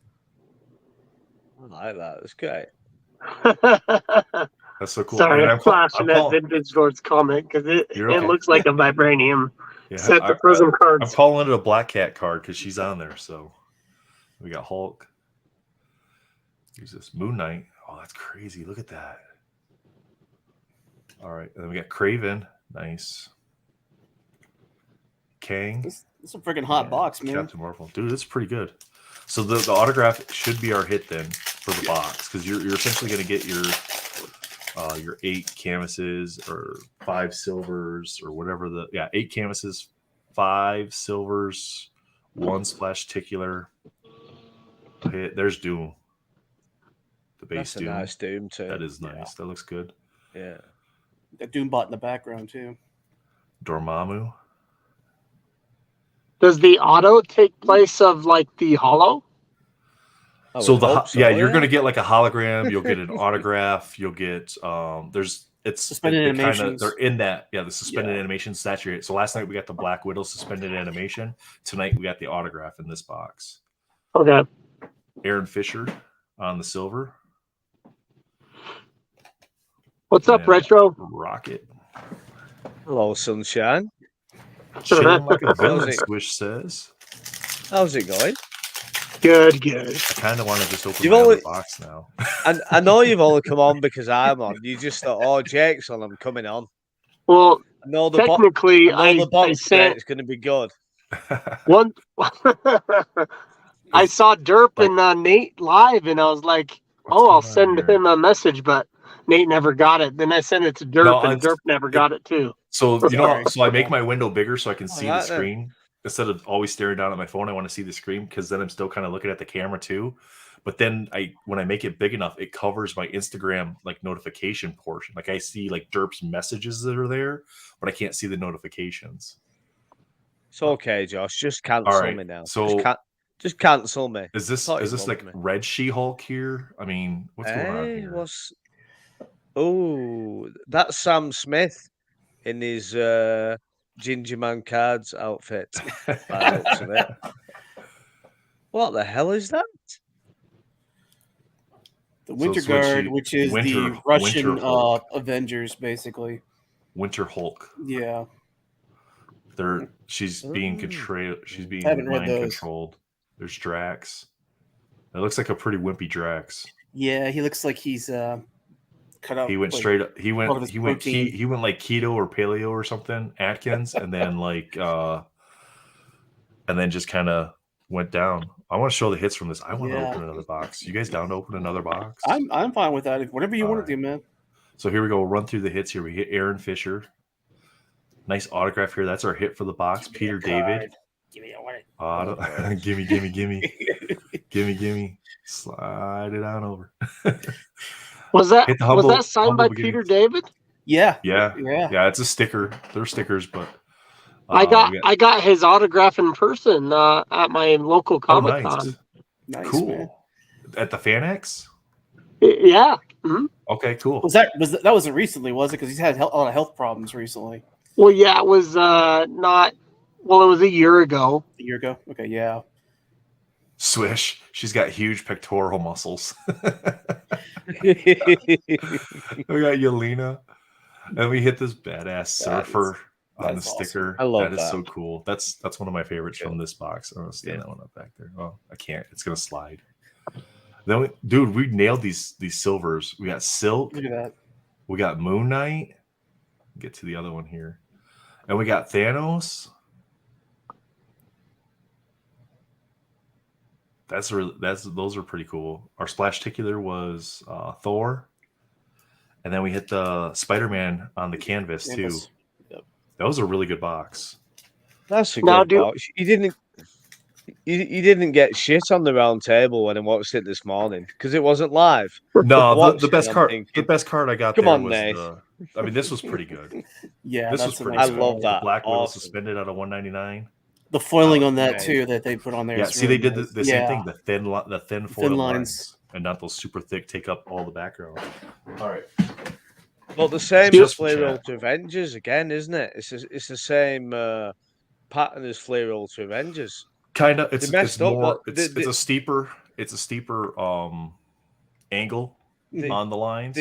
I like that. That's great. That's so cool. Sorry, I'm flashing that Vintage Swords comment because it looks like a vibranium set the Prism cards. I'm calling it a Black Cat card because she's on there. So we got Hulk. Here's this Moon Knight. Oh, that's crazy. Look at that. All right, and then we got Craven. Nice. Kang. This is a freaking hot box, man. Captain Marvel. Dude, this is pretty good. So the autograph should be our hit then for the box because you're essentially going to get your 8 canvases or 5 silvers or whatever 8 canvases, 5 silvers, 1 splash ticular. Hit. There's Doom. The base Doom. Nice Doom too. That is nice. Yeah. That looks good. Yeah. Got Doombot in the background too. Dormammu. Does the auto take place of like the holo? You're gonna get like a hologram. You'll get an autograph. You'll get it's suspended animations. They're in that the suspended animation saturated. So last night we got the Black Widow suspended animation. Tonight we got the autograph in this box. Okay. Aaron Fisher on the silver. What's up, Retro? Rocket. Hello, sunshine. Chilling like a villain, Swish says. How's it going? Good. I kind of want to just open the box now. I know you've only come on because I'm on. You just thought, oh, Jake's on, I'm coming on. Well, technically, I sent it's going to be good. One, I saw Derp and Nate live, and I was like, I'll send him a message, but Nate never got it. Then I sent it to Derp, and Derp never got it too. So so I make my window bigger so I can see the screen instead of always staring down at my phone. I want to see the screen because then I'm still kind of looking at the camera too. But then when I make it big enough, it covers my Instagram like notification portion. Like I see like Derp's messages that are there, but I can't see the notifications. It's okay, Josh. Just cancel me now. So just cancel me. Is this like Red She-Hulk here? I mean, what's going on here? Oh, that's Sam Smith in his Ginger Man Cards outfit. What the hell is that? The Winter Guard, which is the Russian Avengers, basically. Winter Hulk. Yeah. She's being controlled. She's being mind controlled. There's Drax. It looks like a pretty wimpy Drax. Yeah, he looks like he's cut out. He went straight up. He went like keto or paleo or something, Atkins, and then just kind of went down. I want to show the hits from this. I want to open another box. You guys down to open another box? I'm fine with that. Whatever you want to do, man. So here we go. We'll run through the hits here. We hit Aaron Fisher. Nice autograph here. That's our hit for the box. Peter David. Give me a gimme. Slide it on over. Was that signed by Peter David? Yeah. It's a sticker. They're stickers, but I got his autograph in person at my local Comic-Con. Nice, cool. Man. At the FanX? Yeah. Mm-hmm. Okay, cool. That wasn't recently, was it? Because he's had a lot of health problems recently. Well, yeah, it was not. Well, it was a year ago. A year ago. Okay, yeah. Swish. She's got huge pectoral muscles. We got Yelena, and we hit this badass surfer on the sticker. Awesome. I love that. Is so cool. That's one of my favorites from this box. I'm gonna stand that one up back there. Oh, I can't. It's gonna slide. Then, we nailed these silvers. We got Silk. Look at that. We got Moon Knight. Get to the other one here, and we got Thanos. Those are pretty cool. Our Splashticular was Thor, and then we hit the Spider-Man on the canvas too. Yep. That was a really good box. That's a good box. You didn't get shit on the round table when I watched it this morning because it wasn't live. No, the best card. The best card I got. Come there on, was Nate. I mean, this was pretty good. Yeah, this was pretty. I good. love that. The Black Widow awesome. suspended out of 199. The foiling on that too that they put on there. Yeah, see, really they did the same thing. The thin foil lines, and not those super thick take up all the background. All right. Well, the same as Flair Ultra Avengers again, isn't it? It's the same pattern as Flair Ultra Avengers. Kind of. It's more. It's a steeper. It's a steeper angle on the lines.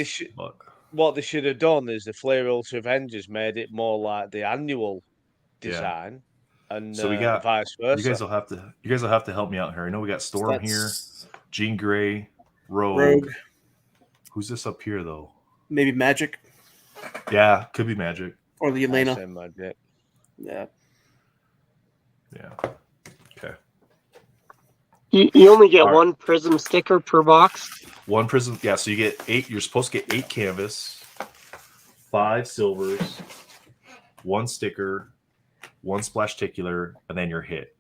What they should have done is the Flair Ultra Avengers made it more like the annual design. And so we got vice versa. You guys will have to help me out here. I know we got Storm here, Jean Grey, Rogue. Who's this up here though? Maybe Magic. Yeah, could be Magic. Or the Elena. Magic. Yeah. Yeah. Okay. You only get one Prism sticker per box. One Prism. Yeah. So you get 8. You're supposed to get 8 canvas, 5 silvers, 1 sticker, 1 Splashticular, and then your hit.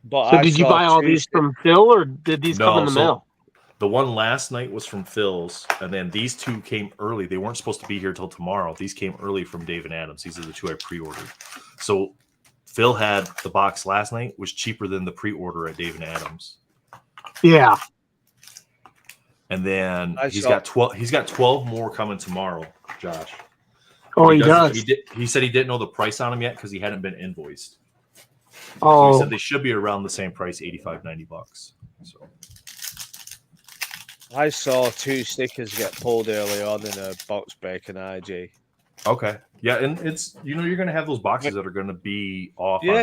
But so did you buy all these from Phil, or did these come in the mail? The one last night was from Phil's, and then these 2 came early. They weren't supposed to be here till tomorrow. These came early from Dave and Adams. These are the 2 I pre-ordered. So Phil had the box last night, was cheaper than the pre-order at Dave and Adams. Yeah. And then he's got 12 more coming tomorrow, Josh. Oh, he does. He said he didn't know the price on them yet because he hadn't been invoiced. Oh, so he said they should be around the same price, $85-$90. So I saw 2 stickers get pulled early on in a box break and IG. Okay, yeah, and it's you're going to have those boxes that are going to be off on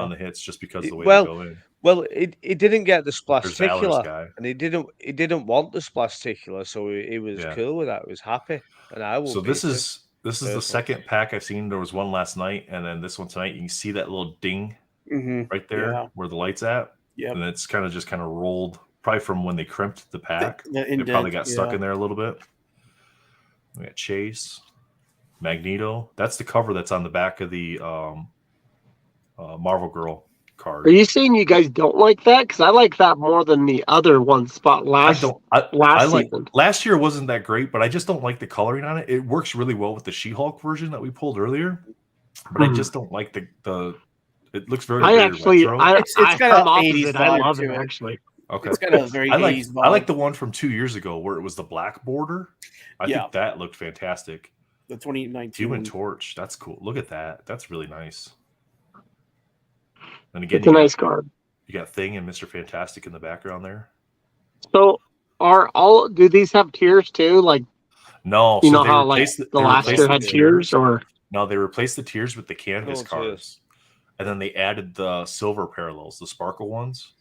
the hits just because of the way they go in. Well, it didn't get the Splashticular, and he didn't want the Splashticular, so he was cool with that. He was happy, and I will. So this is the second pack I've seen. There was one last night, and then this one tonight. You can see that little ding right there where the light's at. Yeah, and it's kind of rolled, probably from when they crimped the pack. It probably got stuck in there a little bit. We got Chase, Magneto. That's the cover that's on the back of the Marvel Girl card. Are you saying you guys don't like that? Because I like that more than the other one spot last season. Last year wasn't that great, but I just don't like the coloring on it. It works really well with the She-Hulk version that we pulled earlier, but I just don't like the. It looks very. retro. It's got an 80s. I love it actually. Okay, it's got a very 80s vibe. I like the one from 2 years ago where it was the black border. I think that looked fantastic. The 2019 Human Torch. That's cool. Look at that. That's really nice. And again, it's a nice card. You got Thing and Mr. Fantastic in the background there. So, do these have tiers too? Like, no, you know how like the last year had tiers, or no? They replaced the tiers with the canvas cards, and then they added the silver parallels, the sparkle ones.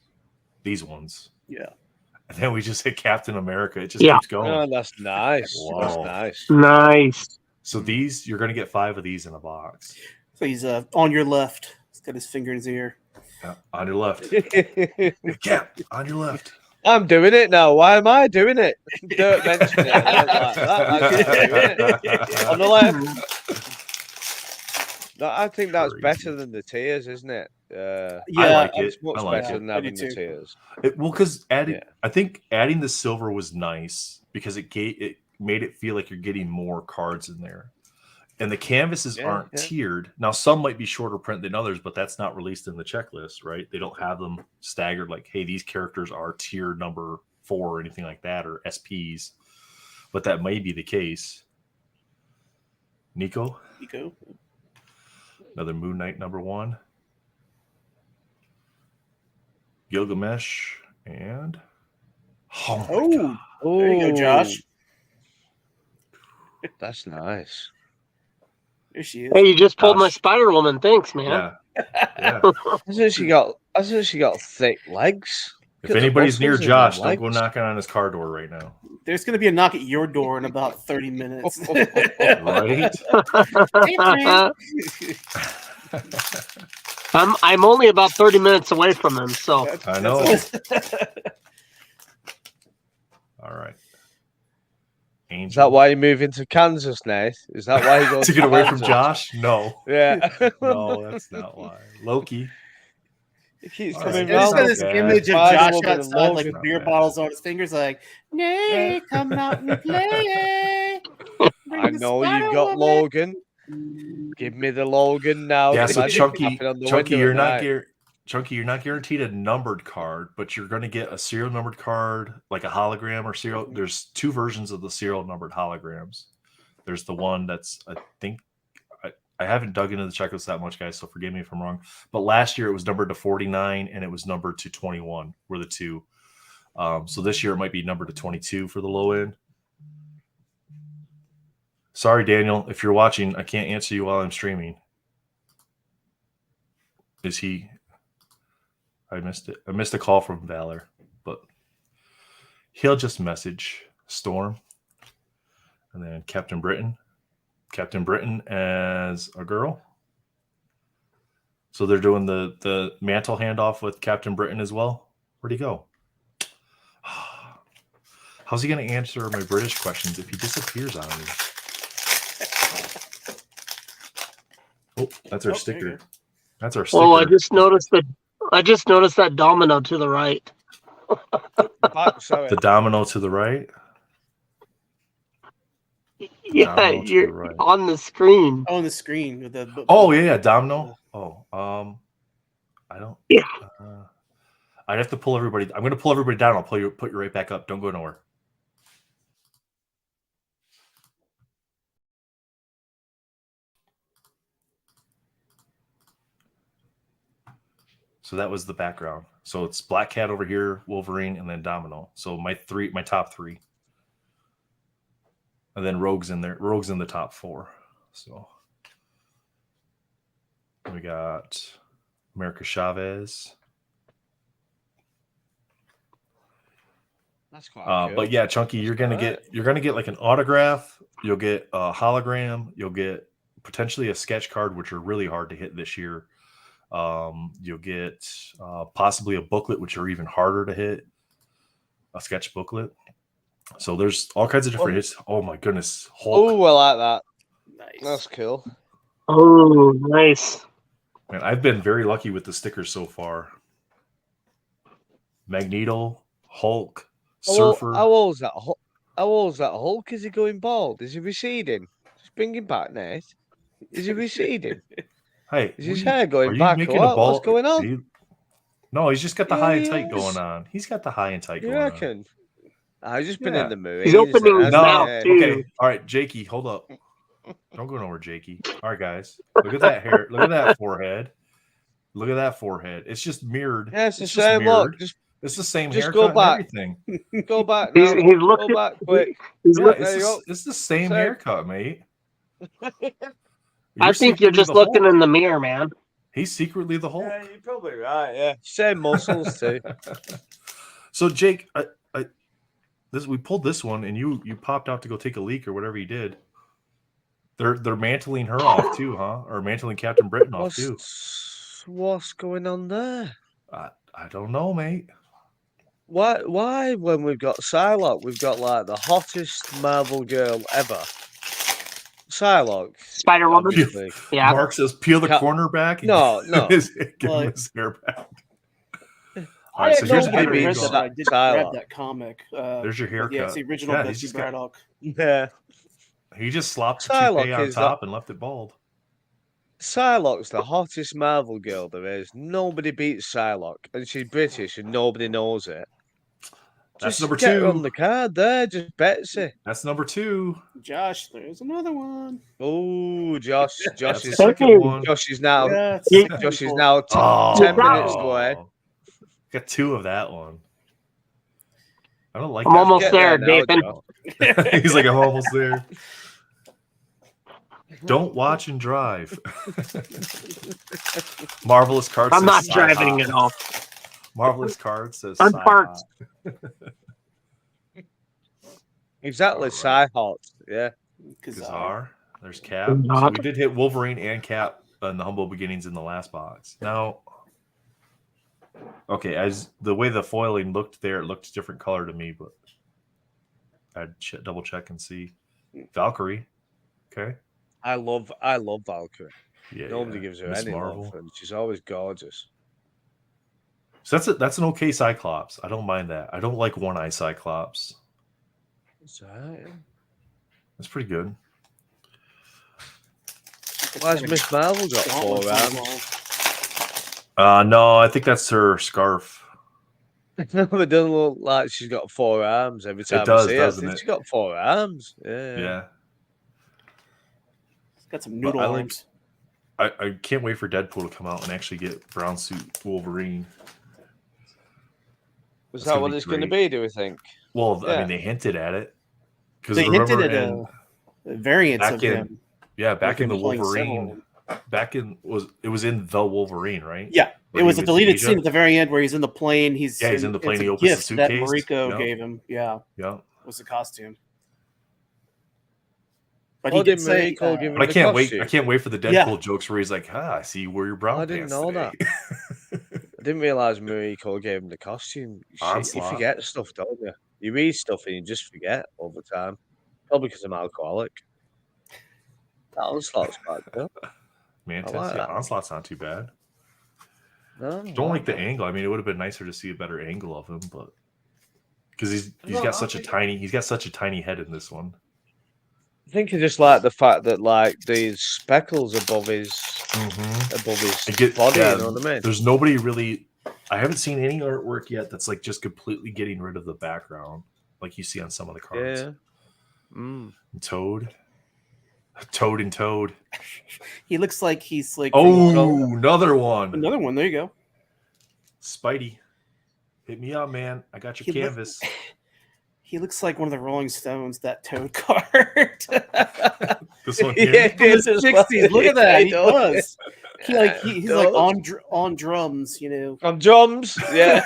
These ones, And then we just hit Captain America. It just keeps going. Oh, that's nice. Wow. That's nice. Nice. So these, you're going to get 5 of these in a box. So he's on your left. He's got his finger in his ear. Yeah, on your left. Cap, on your left. I'm doing it now. Why am I doing it? Don't mention it. On the left. No, I think that's better than the tiers, isn't it? I like it. It's much better than having the tiers. Because I think adding the silver was nice because it made it feel like you're getting more cards in there. And the canvases aren't tiered. Now, some might be shorter print than others, but that's not released in the checklist, right? They don't have them staggered like, hey, these characters are tier number or anything like that, or SPs, but that may be the case. Nico. Another Moon Knight #1. Gilgamesh and God. There you go, Josh. That's nice. There she is. Hey, you just pulled my Spider-Woman. Thanks, man. Yeah. Hasn't she got thick legs? If anybody's near Josh, don't go knocking on his car door right now. There's going to be a knock at your door in about 30 minutes. Right? I'm only about 30 minutes away from him, so I know. All right. Angel. Is that why you move into Kansas, Nate? Is that why you go to get away from Josh? No. Yeah. No, that's not why. Loki. He keeps coming coming around. around. This image of Josh outside, like beer bottles on his fingers, like, "Nay, come out and play." I know you've got Logan. Give me the Logan now. Yeah, so Chunky, you're not guaranteed a numbered card, but you're going to get a serial numbered card, like a hologram or serial. There's 2 versions of the serial numbered holograms. There's the one that's, I think, I haven't dug into the checklist that much, guys, so forgive me if I'm wrong. But last year it was numbered to 49 and it was numbered to 21 were the 2. So this year it might be numbered to 22 for the low end. Sorry, Daniel, if you're watching, I can't answer you while I'm streaming. Is he? I missed it. I missed a call from Valor, but he'll just message Storm. And then Captain Britain. Captain Britain as a girl. So they're doing the mantle handoff with Captain Britain as well. Where'd he go? How's he going to answer my British questions if he disappears on me? Oh, that's our sticker. That's our sticker. Well, I just noticed that domino to the right. The domino to the right. Yeah, you're on the screen. Oh, on the screen with the. Oh yeah, domino. Oh, I don't. Yeah. I'd have to pull everybody. I'm going to pull everybody down. I'll put you right back up. Don't go nowhere. So that was the background. So it's Black Cat over here, Wolverine, and then Domino. So my top 3. And then Rogue's in there. Rogue's in the top 4. So we got America Chavez. That's quite cool. But yeah, Chunky, you're gonna get like an autograph. You'll get a hologram. You'll get potentially a sketch card, which are really hard to hit this year. You'll get possibly a booklet, which are even harder to hit. A sketch booklet. So there's all kinds of different hits. Oh my goodness. Hulk. Oh, I like that. Nice. That's cool. Oh, nice. Man, I've been very lucky with the stickers so far. Magneto, Hulk, Surfer. How old's that Hulk? Is he going bald? Is he receding? Just bring him back, Nate. Is he receding? Hey, is his hair going back? What's going on? No, he's just got the high and tight going on. He's got the high and tight going on. I've just been in the mood. He's opening his mouth too. Okay, all right, Jakey, hold up. Don't go nowhere, Jakey. All right, guys, look at that hair. Look at that forehead. Look at that forehead. It's just mirrored. Yeah, it's the same look. It's the same just haircut go back. And everything. Go back. Now. He's looking. Go back quick. It's the same haircut, mate. I think you're just looking in the mirror, man. He's secretly the Hulk. Yeah, you're probably right. Yeah, same muscles too. So Jake, we pulled this one, and you popped out to go take a leak or whatever you did. They're mantling her off too, huh? Or mantling Captain Britain off too. What's going on there? I don't know, mate. Why when we've got Psylocke, we've got like the hottest Marvel girl ever. Psylocke. Spider-Woman. Yeah. Mark says peel the corner back. No. Give him his hair back. All right, so here's I did grab that comic. There's your haircut. Yeah, it's the original Betsy Braddock. Yeah. He just slopped the toupee on top and left it bald. Psylocke's the hottest Marvel girl there is. Nobody beats Psylocke. And she's British and nobody knows it. That's just number get 2 her on the card there. Just Betsy. That's number 2. Josh, there's another one. Oh, Josh. That's Josh the is second one. Josh is now. Yeah, Josh is now 10 minutes away. Got 2 of that one. I don't like. I'm that almost there, Nathan. He's like, I'm almost there. Don't watch and drive. Marvelous Cards. I'm not driving at all. Marvelous Cards says Unparked. Exactly, Cyhawk. Yeah. Kazar. There's Cap. So we did hit Wolverine and Cap in the Humble Beginnings in the last box. Now, okay, as the way the foiling looked there, it looked a different color to me, but I'd double check and see. Valkyrie. Okay. I love Valkyrie. Yeah, Nobody gives her any love, and she's always gorgeous. So that's an okay Cyclops. I don't mind that. I don't like One Eye Cyclops. That's right. That's pretty good. Why has Miss Marvel got 4 arms? No, I think that's her scarf. It doesn't look like she's got 4 arms every time. It does, I see doesn't it. it? She's got 4 arms. Yeah. Yeah. It's got some noodle arms. I can't wait for Deadpool to come out and actually get brown suit Wolverine. Was that what it's going to be, do we think? Well, yeah. I mean, they hinted at it. They hinted at a variant of him. Yeah, back in the Wolverine. It was in the Wolverine, right? Yeah, it was a deleted scene at the very end where he's in the plane. He's in the plane. He opens the suitcase that Mariko gave him. Yeah, was the costume. But he did say, but I can't wait. I can't wait for the Deadpool jokes where he's like, I see you wear your brown pants. I didn't know that. I didn't realize Mariko gave him the costume. You forget stuff, don't you? You read stuff and you just forget all the time. Probably because I'm alcoholic. Onslaught's quite good. Mantis, Onslaught's not too bad. No, don't like the angle. I mean, it would have been nicer to see a better angle of him, but because he's got such a tiny head in this one. I think I just like the fact that like these speckles above his body. You know what I mean? There's nobody really. I haven't seen any artwork yet that's like just completely getting rid of the background, like you see on some of the cards. Yeah. Toad and Toad. He looks like he's like. Oh, another one. Another one. There you go. Spidey, hit me up, man. I got your canvas. He looks like one of the Rolling Stones. That Toad card. This one here. Yeah, from the 60s. Look at that. He does. He's like on drums, you know. On drums, yeah.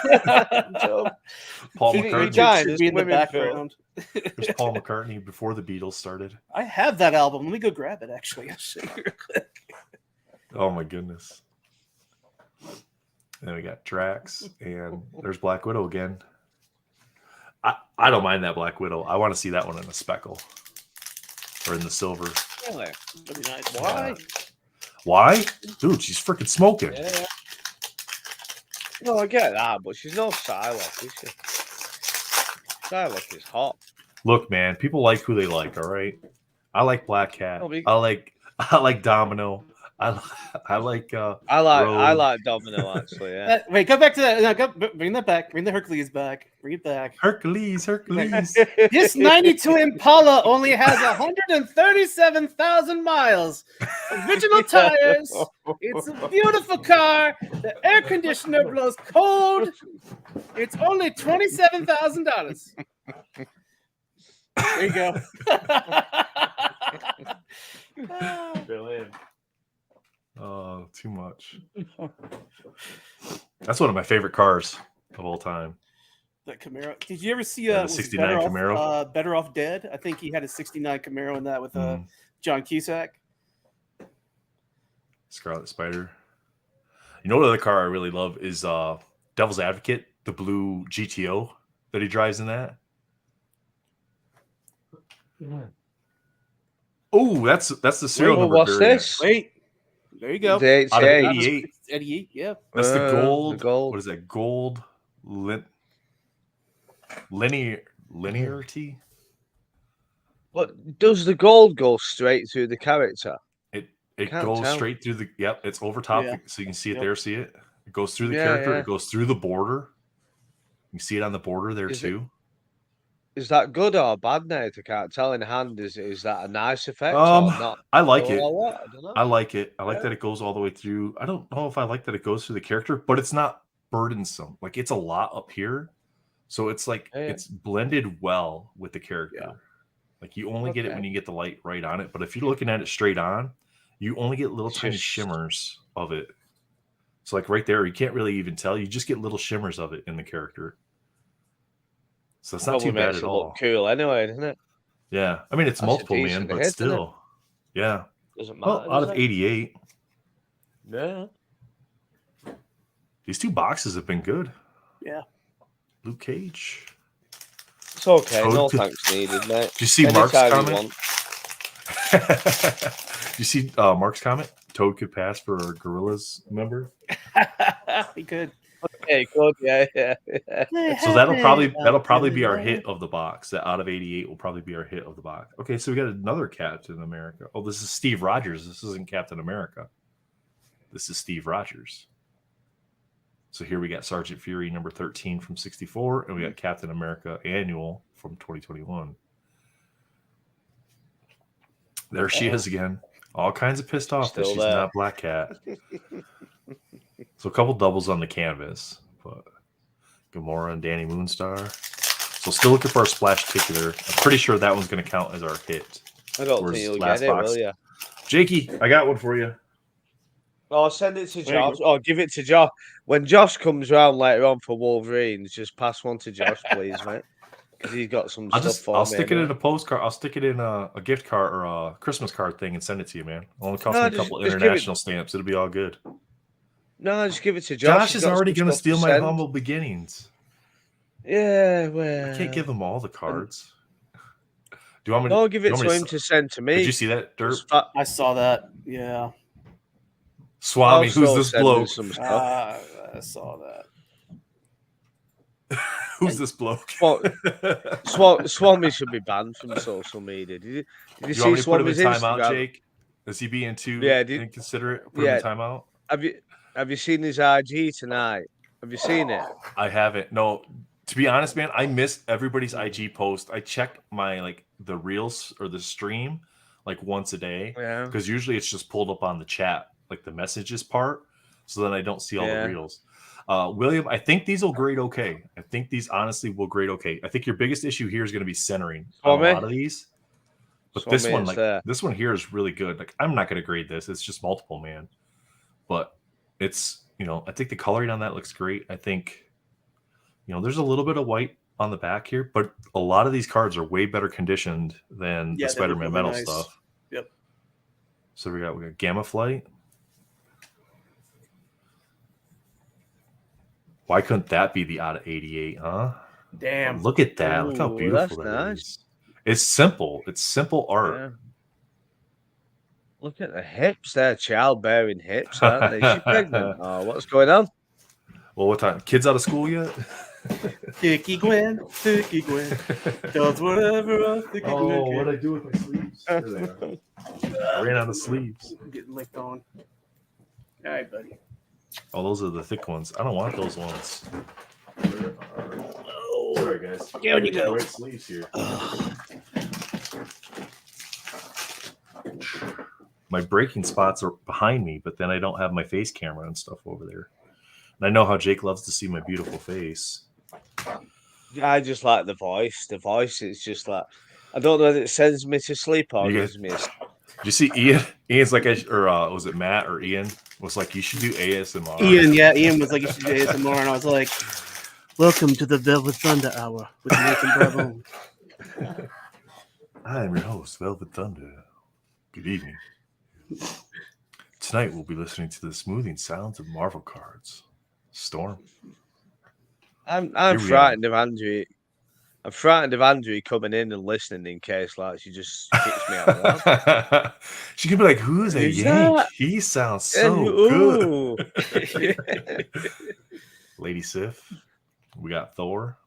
Paul McCartney should be in the background. There's Paul McCartney before the Beatles started. I have that album. Let me go grab it. Actually, I'll show you real quick. Oh my goodness. And then we got Drax, and there's Black Widow again. I don't mind that Black Widow. I want to see that one in a speckle or in the silver. Really? That'd be nice. Why? Why? Dude, she's freaking smoking. Yeah. No, I get that, but she's no Psylocke, is she? Psylocke is hot. Look, man, people like who they like, all right? I like Black Cat. I like Domino. I like Domino actually. Yeah. Wait, go back to that. No, bring that back. Bring the Hercules back. Bring it back. Hercules. This '92 Impala only has 137,000 miles. Original tires. It's a beautiful car. The air conditioner blows cold. It's only $27,000. There you go. Brilliant. Oh, too much. That's one of my favorite cars of all time. The Camaro. Did you ever see the '69 Camaro? Better Off Dead? I think he had a '69 Camaro in that with John Cusack. Scarlet Spider. You know what other car I really love is Devil's Advocate, the blue GTO that he drives in that. Yeah. Oh, that's the serial number. What's this? Wait. There you go. Out of 88. 88, yeah. That's the gold. What is that? Gold linearity? But does the gold go straight through the character? It goes straight through the. Yep, it's over top, so you can see it there. See it? It goes through the character. Yeah. It goes through the border. You see it on the border there too. Is that good or bad, Nate? I can't tell in hand. Is that a nice effect or not? I like it. I don't know. I like it. I like that it goes all the way through. I don't know if I like that it goes through the character, but it's not burdensome. Like it's a lot up here, so it's like it's blended well with the character. Yeah. Like you only get it when you get the light right on it. But if you're looking at it straight on, you only get little tiny shimmers of it. So like right there, you can't really even tell. You just get little shimmers of it in the character. So it's not too bad at all. Cool anyway, isn't it? Yeah. I mean, it's multiple, man, but still. Yeah. Doesn't matter. Well, out of 88. Yeah. These 2 boxes have been good. Yeah. Luke Cage. It's okay. No thanks needed, mate. Did you see Mark's comment? Did you see Mark's comment? Toad could pass for a Gorillas member. He could. Okay, good. Yeah. So that'll probably be our hit of the box. That out of 88 will probably be our hit of the box. Okay, so we got another Captain America. Oh, this is Steve Rogers. This isn't Captain America. This is Steve Rogers. So here we got Sergeant Fury number 13 from 64, and we got Captain America Annual from 2021. There she is again. All kinds of pissed off that she's not Black Cat. So a couple doubles on the canvas, but Gamora and Danny Moonstar. So still looking for our splash tickler. I'm pretty sure that one's going to count as our hit. I don't think you'll get it, will you? Jakey, I got one for you. Oh, send it to Josh. Oh, give it to Josh. When Josh comes around later on for Wolverines, just pass one to Josh, please, mate. Because he's got some stuff for me. I'll stick it in a postcard. I'll stick it in a gift card or a Christmas card thing and send it to you, man. It'll only cost me a couple international stamps. It'll be all good. No, just give it to Josh. Josh is already going to steal my humble beginnings. Yeah, well, I can't give him all the cards. Do you want me? No, give it to him to send to me. Did you see that, Dirt? I saw that. Yeah. Swami, who's this bloke? I saw that. Who's this bloke? Swami should be banned from social media. Did you see Swami's Instagram? Jake? Is he being too inconsiderate? Put him in timeout. Have you seen his IG tonight? Have you seen it? I haven't. No, to be honest, man, I miss everybody's IG post. I check my the reels or the stream once a day because usually it's just pulled up on the chat, the messages part. So then I don't see all the reels. William, I think these will grade okay. I think these honestly will grade okay. I think your biggest issue here is going to be centering on a lot of these. But this one here is really good. I'm not going to grade this. It's just multiple, man. But it's, I think the coloring on that looks great. I think, there's a little bit of white on the back here, but a lot of these cards are way better conditioned than the Spider-Man metal stuff. Yep. So we got Gamma Flight. Why couldn't that be the out of 88, huh? Damn. Look at that. Look how beautiful that is. It's simple. It's simple art. Yeah. Look at the hips there, childbearing hips, aren't they? She's pregnant. Oh, what's going on? Well, what time? Kids out of school yet? Dickie Gwen. Does whatever else Dickie Gwen. Oh, what'd I do with my sleeves? There they are. I ran out of sleeves. I'm getting licked on. All right, buddy. Oh, those are the thick ones. I don't want those ones. Oh, sorry, guys. Down you go. Red sleeves here. My breaking spots are behind me, but then I don't have my face camera and stuff over there. And I know how Jake loves to see my beautiful face. I just like the voice. The voice is just I don't know if it sends me to sleep or gives me a... Did you see Ian? Ian's was it Matt or Ian? Was like, you should do ASMR. Ian was like, you should do ASMR. And I was like, welcome to the Velvet Thunder Hour with Nathan Bravo. I am your host, Velvet Thunder. Good evening. Tonight we'll be listening to the smoothing sounds of Marvel cards. Storm. I'm frightened of Andrew. I'm frightened of Andrew coming in and listening in case she just kicks me out. She could be like, "Who's a Yank? That? He sounds so good." Lady Sif. We got Thor.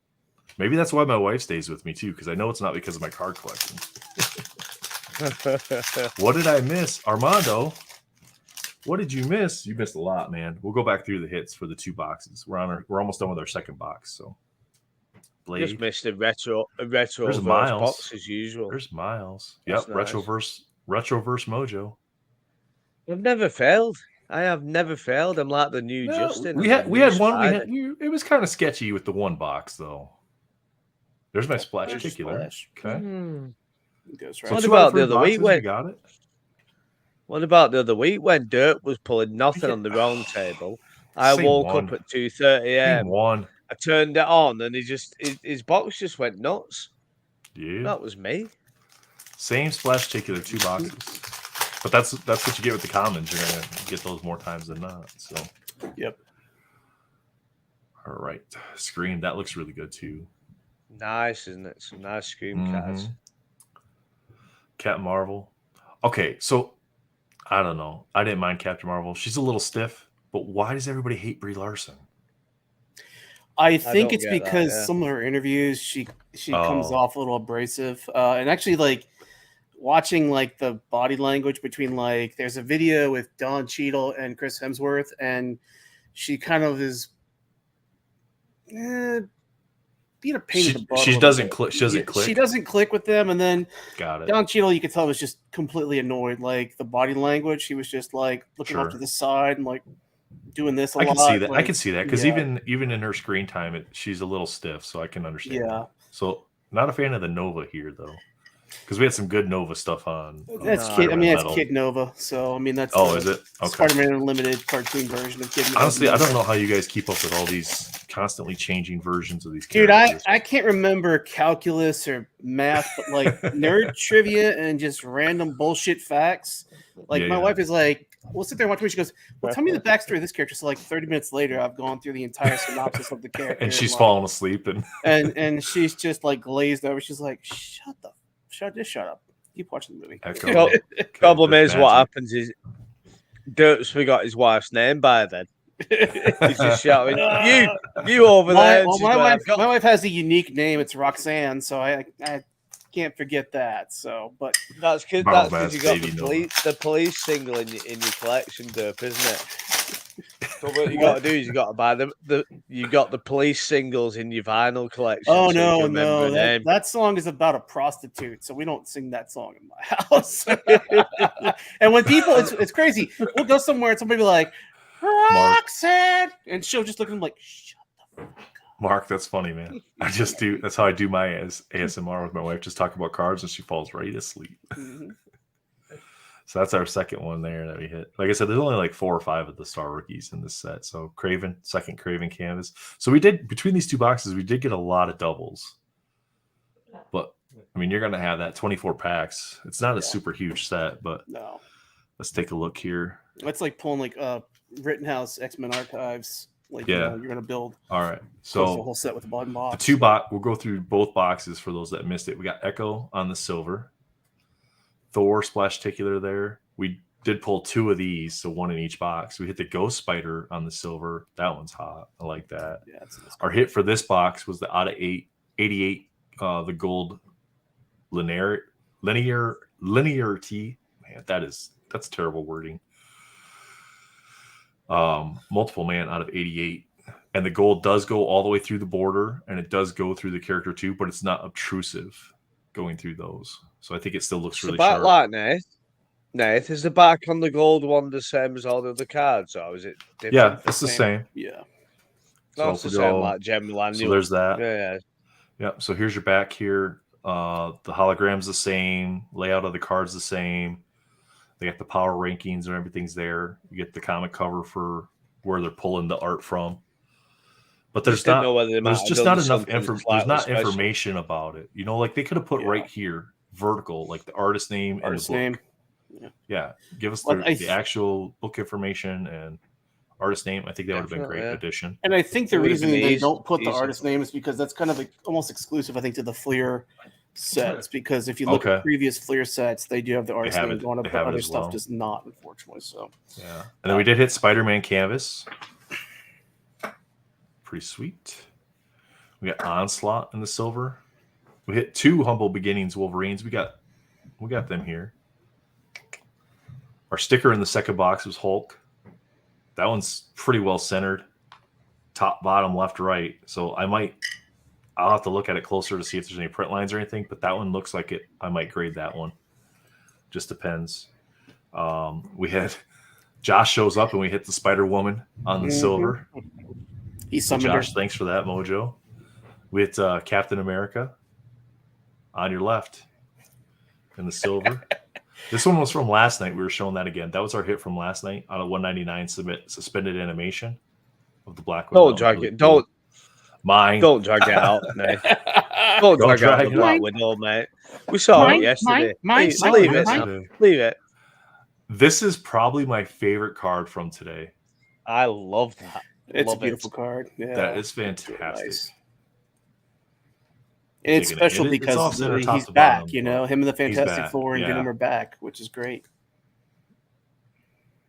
Maybe that's why my wife stays with me too, because I know it's not because of my card collection. What did I miss? Armando, what did you miss? You missed a lot, man. We'll go back through the hits for the 2 boxes. We're almost done with our second box. So Blade. Just missed a retro There's Miles. box as usual. There's Miles. That's Yep, nice. Retroverse Mojo. I've never failed. I have never failed. I'm like the new Justin. We had one. It was kind of sketchy with the one box though. There's my splash particular. Okay. Goes right. So what about the other week when got it? What about the other week when Dirt was pulling nothing on the round table? I woke up at 2:30 a.m. I turned it on and his box just went nuts. Yeah, that was me. Same splash particular, 2 boxes. But that's what you get with the commons. You're gonna get those more times than not. So, yep. All right, Scream. That looks really good too. Nice, isn't it? Some nice Scream cards. Captain Marvel. Okay, so I don't know. I didn't mind Captain Marvel. She's a little stiff, but why does everybody hate Brie Larson? I think it's because some of her interviews, she comes off a little abrasive, and actually, like watching like the body language between like there's a video with Don Cheadle and Chris Hemsworth, and she kind of is being a pain in the butt. She doesn't click. She doesn't click. She doesn't click with them, and then got it. Don Cheadle, you could tell, was just completely annoyed. Like the body language, he was just like looking off to the side and like doing this a lot. I can see that. Like, I can see that because even in her screen time, she's a little stiff, so I can understand. Yeah. That. So not a fan of the Nova here though, because we had some good Nova stuff on. That's Kid. I mean, that's Kid Nova. So I mean, that's is it? Okay. Spider-Man Unlimited cartoon version of Kid Nova. Honestly, I don't know how you guys keep up with all these constantly changing versions of these characters. Dude, I can't remember calculus or math, but like nerd trivia and just random bullshit facts. Like my wife is like, we'll sit there and watch me. She goes, well, tell me the backstory of this character. So like 30 minutes later, I've gone through the entire synopsis of the character. And she's fallen asleep. And she's just like glazed over. She's like, shut up. Keep watching the movie. Problem is, what happens is Dirt's forgot his wife's name by then. He's just shouting, you over there. Well, my wife has a unique name. It's Roxanne, so I can't forget that. So, but that's because you got the police single in your collection, Derp, isn't it? So what you got to do is you got to buy you got the police singles in your vinyl collection. Oh so no, that song is about a prostitute, so we don't sing that song in my house. And when people, it's crazy. We'll go somewhere and somebody will be like, Roxanne, and she'll just look at him like, shut the fuck up. Mark, that's funny, man. That's how I do my ASMR with my wife. Just talk about cards and she falls right asleep. Mm-hmm. So that's our second one there that we hit. Like I said, there's only like 4 or 5 of the Star Rookies in this set. So Kraven, second Kraven canvas. So we did, between these 2 boxes, we did get a lot of doubles. But I mean, you're going to have that 24 packs. It's not a super huge set, but no. Let's take a look here. It's like pulling like Rittenhouse X-Men Archives. Like, you're going to build. All right. So the whole set with the bottom box. The 2 box, we'll go through both boxes for those that missed it. We got Echo on the silver, Thor splash particular there. We did pull 2 of these, so 1 in each box. We hit the Ghost Spider on the silver. That one's hot. I like that. Yeah, our hit for this box was the out of 88, the gold linearity. Man, that's terrible wording. Multiple man out of 88, and the gold does go all the way through the border, and it does go through the character too, but it's not obtrusive going through those. So I think it still looks really sharp. Like Nath, is the back on the gold one the same as all the other cards, or is it different? Yeah, it's the same. Yeah, so it's the same like Gem Land. So there's that. Yeah. So here's your back here. The hologram's the same. Layout of the cards the same. They got the power rankings and everything's there. You get the comic cover for where they're pulling the art from. But there's just not enough information about it. You know, like they could have put right here, vertical, like the artist name and the book. Name. Yeah. Give us the actual book information and artist name. I think that would have been a great addition. And I think the reason they don't put the artist name is because that's kind of almost exclusive, I think, to the Fleer sets, because if you look at previous Fleer sets, they do have the artist name going up, but other stuff does not, unfortunately. So yeah, and then we did hit Spider-Man canvas. Pretty sweet. We got Onslaught in the silver. We hit 2 Humble Beginnings Wolverines. We got them here. Our sticker in the second box was Hulk. That one's pretty well centered, top, bottom, left, right. So I might I'll have to look at it closer to see if there's any print lines or anything. But that one looks like it. I might grade that one. Just depends. We had Josh shows up and we hit the Spider-Woman on the silver. He summoned Josh, her. thanks for that, Mojo. We hit Captain America on your left in the silver. This one was from last night. We were showing that again. That was our hit from last night on a 199 suspended animation of the Black Widow. Don't drag it. Don't drag it out, mate. Don't drag out the Black Widow, mate. We saw it yesterday. Leave it. This is probably my favorite card from today. I love that. It's a beautiful card. Yeah, that is fantastic. Nice. And it's special because he's back. You know, him and the Fantastic Four and Venom are back, which is great.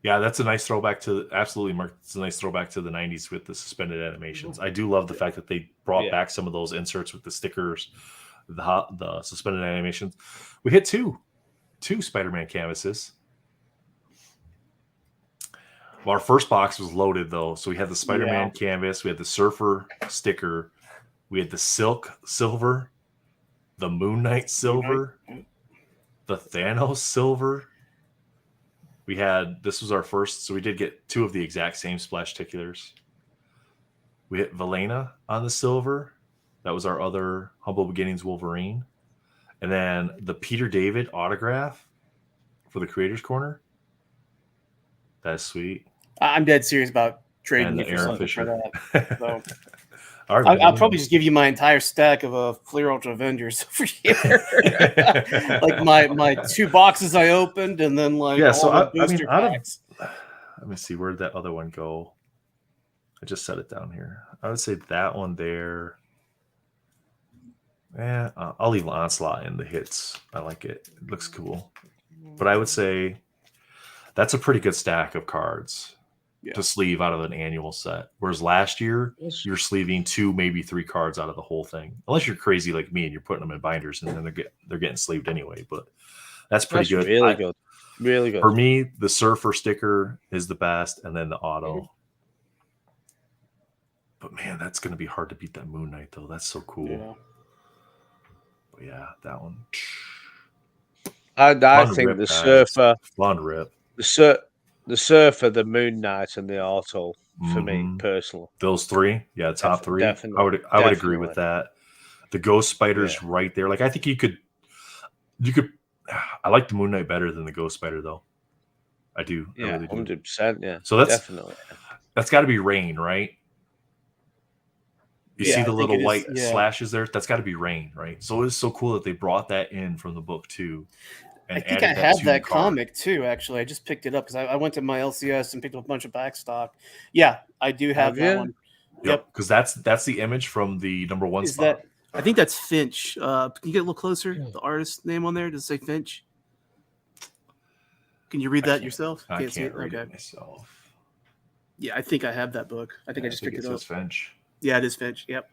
Yeah, that's a nice throwback to absolutely, Mark. It's a nice throwback to the '90s with the suspended animations. I do love the fact that they brought back some of those inserts with the stickers, the suspended animations. We hit two Spider-Man canvases. Well, our first box was loaded though, so we had the Spider-Man canvas, we had the Surfer sticker, we had the Silk silver, the Moon Knight silver, the Thanos silver. This was our first, so we did get 2 of the exact same Splashticulars. We hit Valena on the silver. That was our other Humble Beginnings Wolverine. And then the Peter David autograph for the Creators Corner. That's sweet. I'm dead serious about trading the Aaron Fisher for that. So. Right, I'll probably just give you my entire stack of Fleer Ultra Avengers over here. Like my 2 boxes I opened, and then booster packs. Let me see, where'd that other one go? I just set it down here. I would say that one there. Yeah, I'll leave Onslaught in the hits. I like it. It looks cool. But I would say that's a pretty good stack of cards to sleeve out of an annual set. Whereas last year, you're sleeving 2, maybe 3 cards out of the whole thing. Unless you're crazy like me and you're putting them in binders and then they're getting sleeved anyway. But that's pretty good. Really good. Really good. For me, the Surfer sticker is the best, and then the auto. But man, that's going to be hard to beat that Moon Knight, though. That's so cool. Yeah. But yeah, that one. I think the Surfer. Fun rip. The Surfer, the Moon Knight, and the auto for me personally. Those 3, top 3. Definitely. I would agree with that. The Ghost Spider's right there. Like I think you could. I like the Moon Knight better than the Ghost Spider, though. I do. Yeah, I really do. 100%. Yeah. So definitely. That's got to be Rain, right? You see the little white slashes there? That's got to be Rain, right? So it's so cool that they brought that in from the book too. I think I have that comic too. Actually, I just picked it up because I went to my LCS and picked up a bunch of back stock. Yeah, I do have that one. Yep, because that's the image from the #1 spot. I think that's Finch. Can you get a little closer? The artist name on there, does it say Finch? Can you read that yourself? I can't read it myself. Yeah, I think I have that book. I think I just picked it up. It's Finch. Yeah, it is Finch. Yep.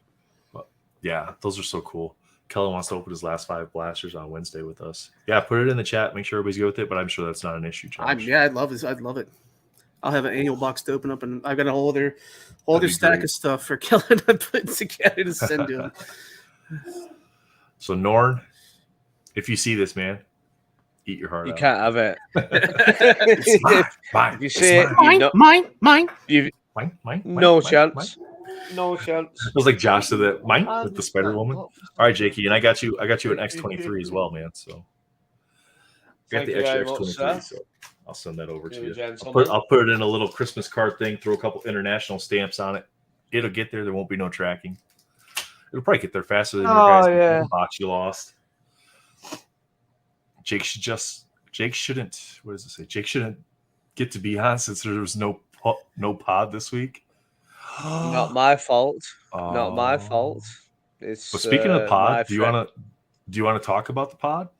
But yeah, those are so cool. Kellen wants to open his last 5 blasters on Wednesday with us. Yeah, put it in the chat. Make sure everybody's good with it, but I'm sure that's not an issue, Josh. I'd love this. I'd love it. I'll have an annual box to open up, and I've got a whole other stack of stuff for Kellen to put together to send to him. So, Norn, if you see this, man, eat your heart out. You can't have it. It's mine. You see it? Mine. Mine. No chance. No chance. It was like Josh said that mine with the Spider-Woman. All right, Jakey, and I got you an X23 as well, man. So got the extra X23, so I'll send that over to you. I'll put it in a little Christmas card thing, throw a couple international stamps on it. It'll get there. There won't be no tracking. It'll probably get there faster than your guys' box you lost. Jake shouldn't. What does it say? Jake shouldn't get to be on since there was no pod this week. Not my fault. Not my fault. But speaking of the pod, do you want to talk about the pod,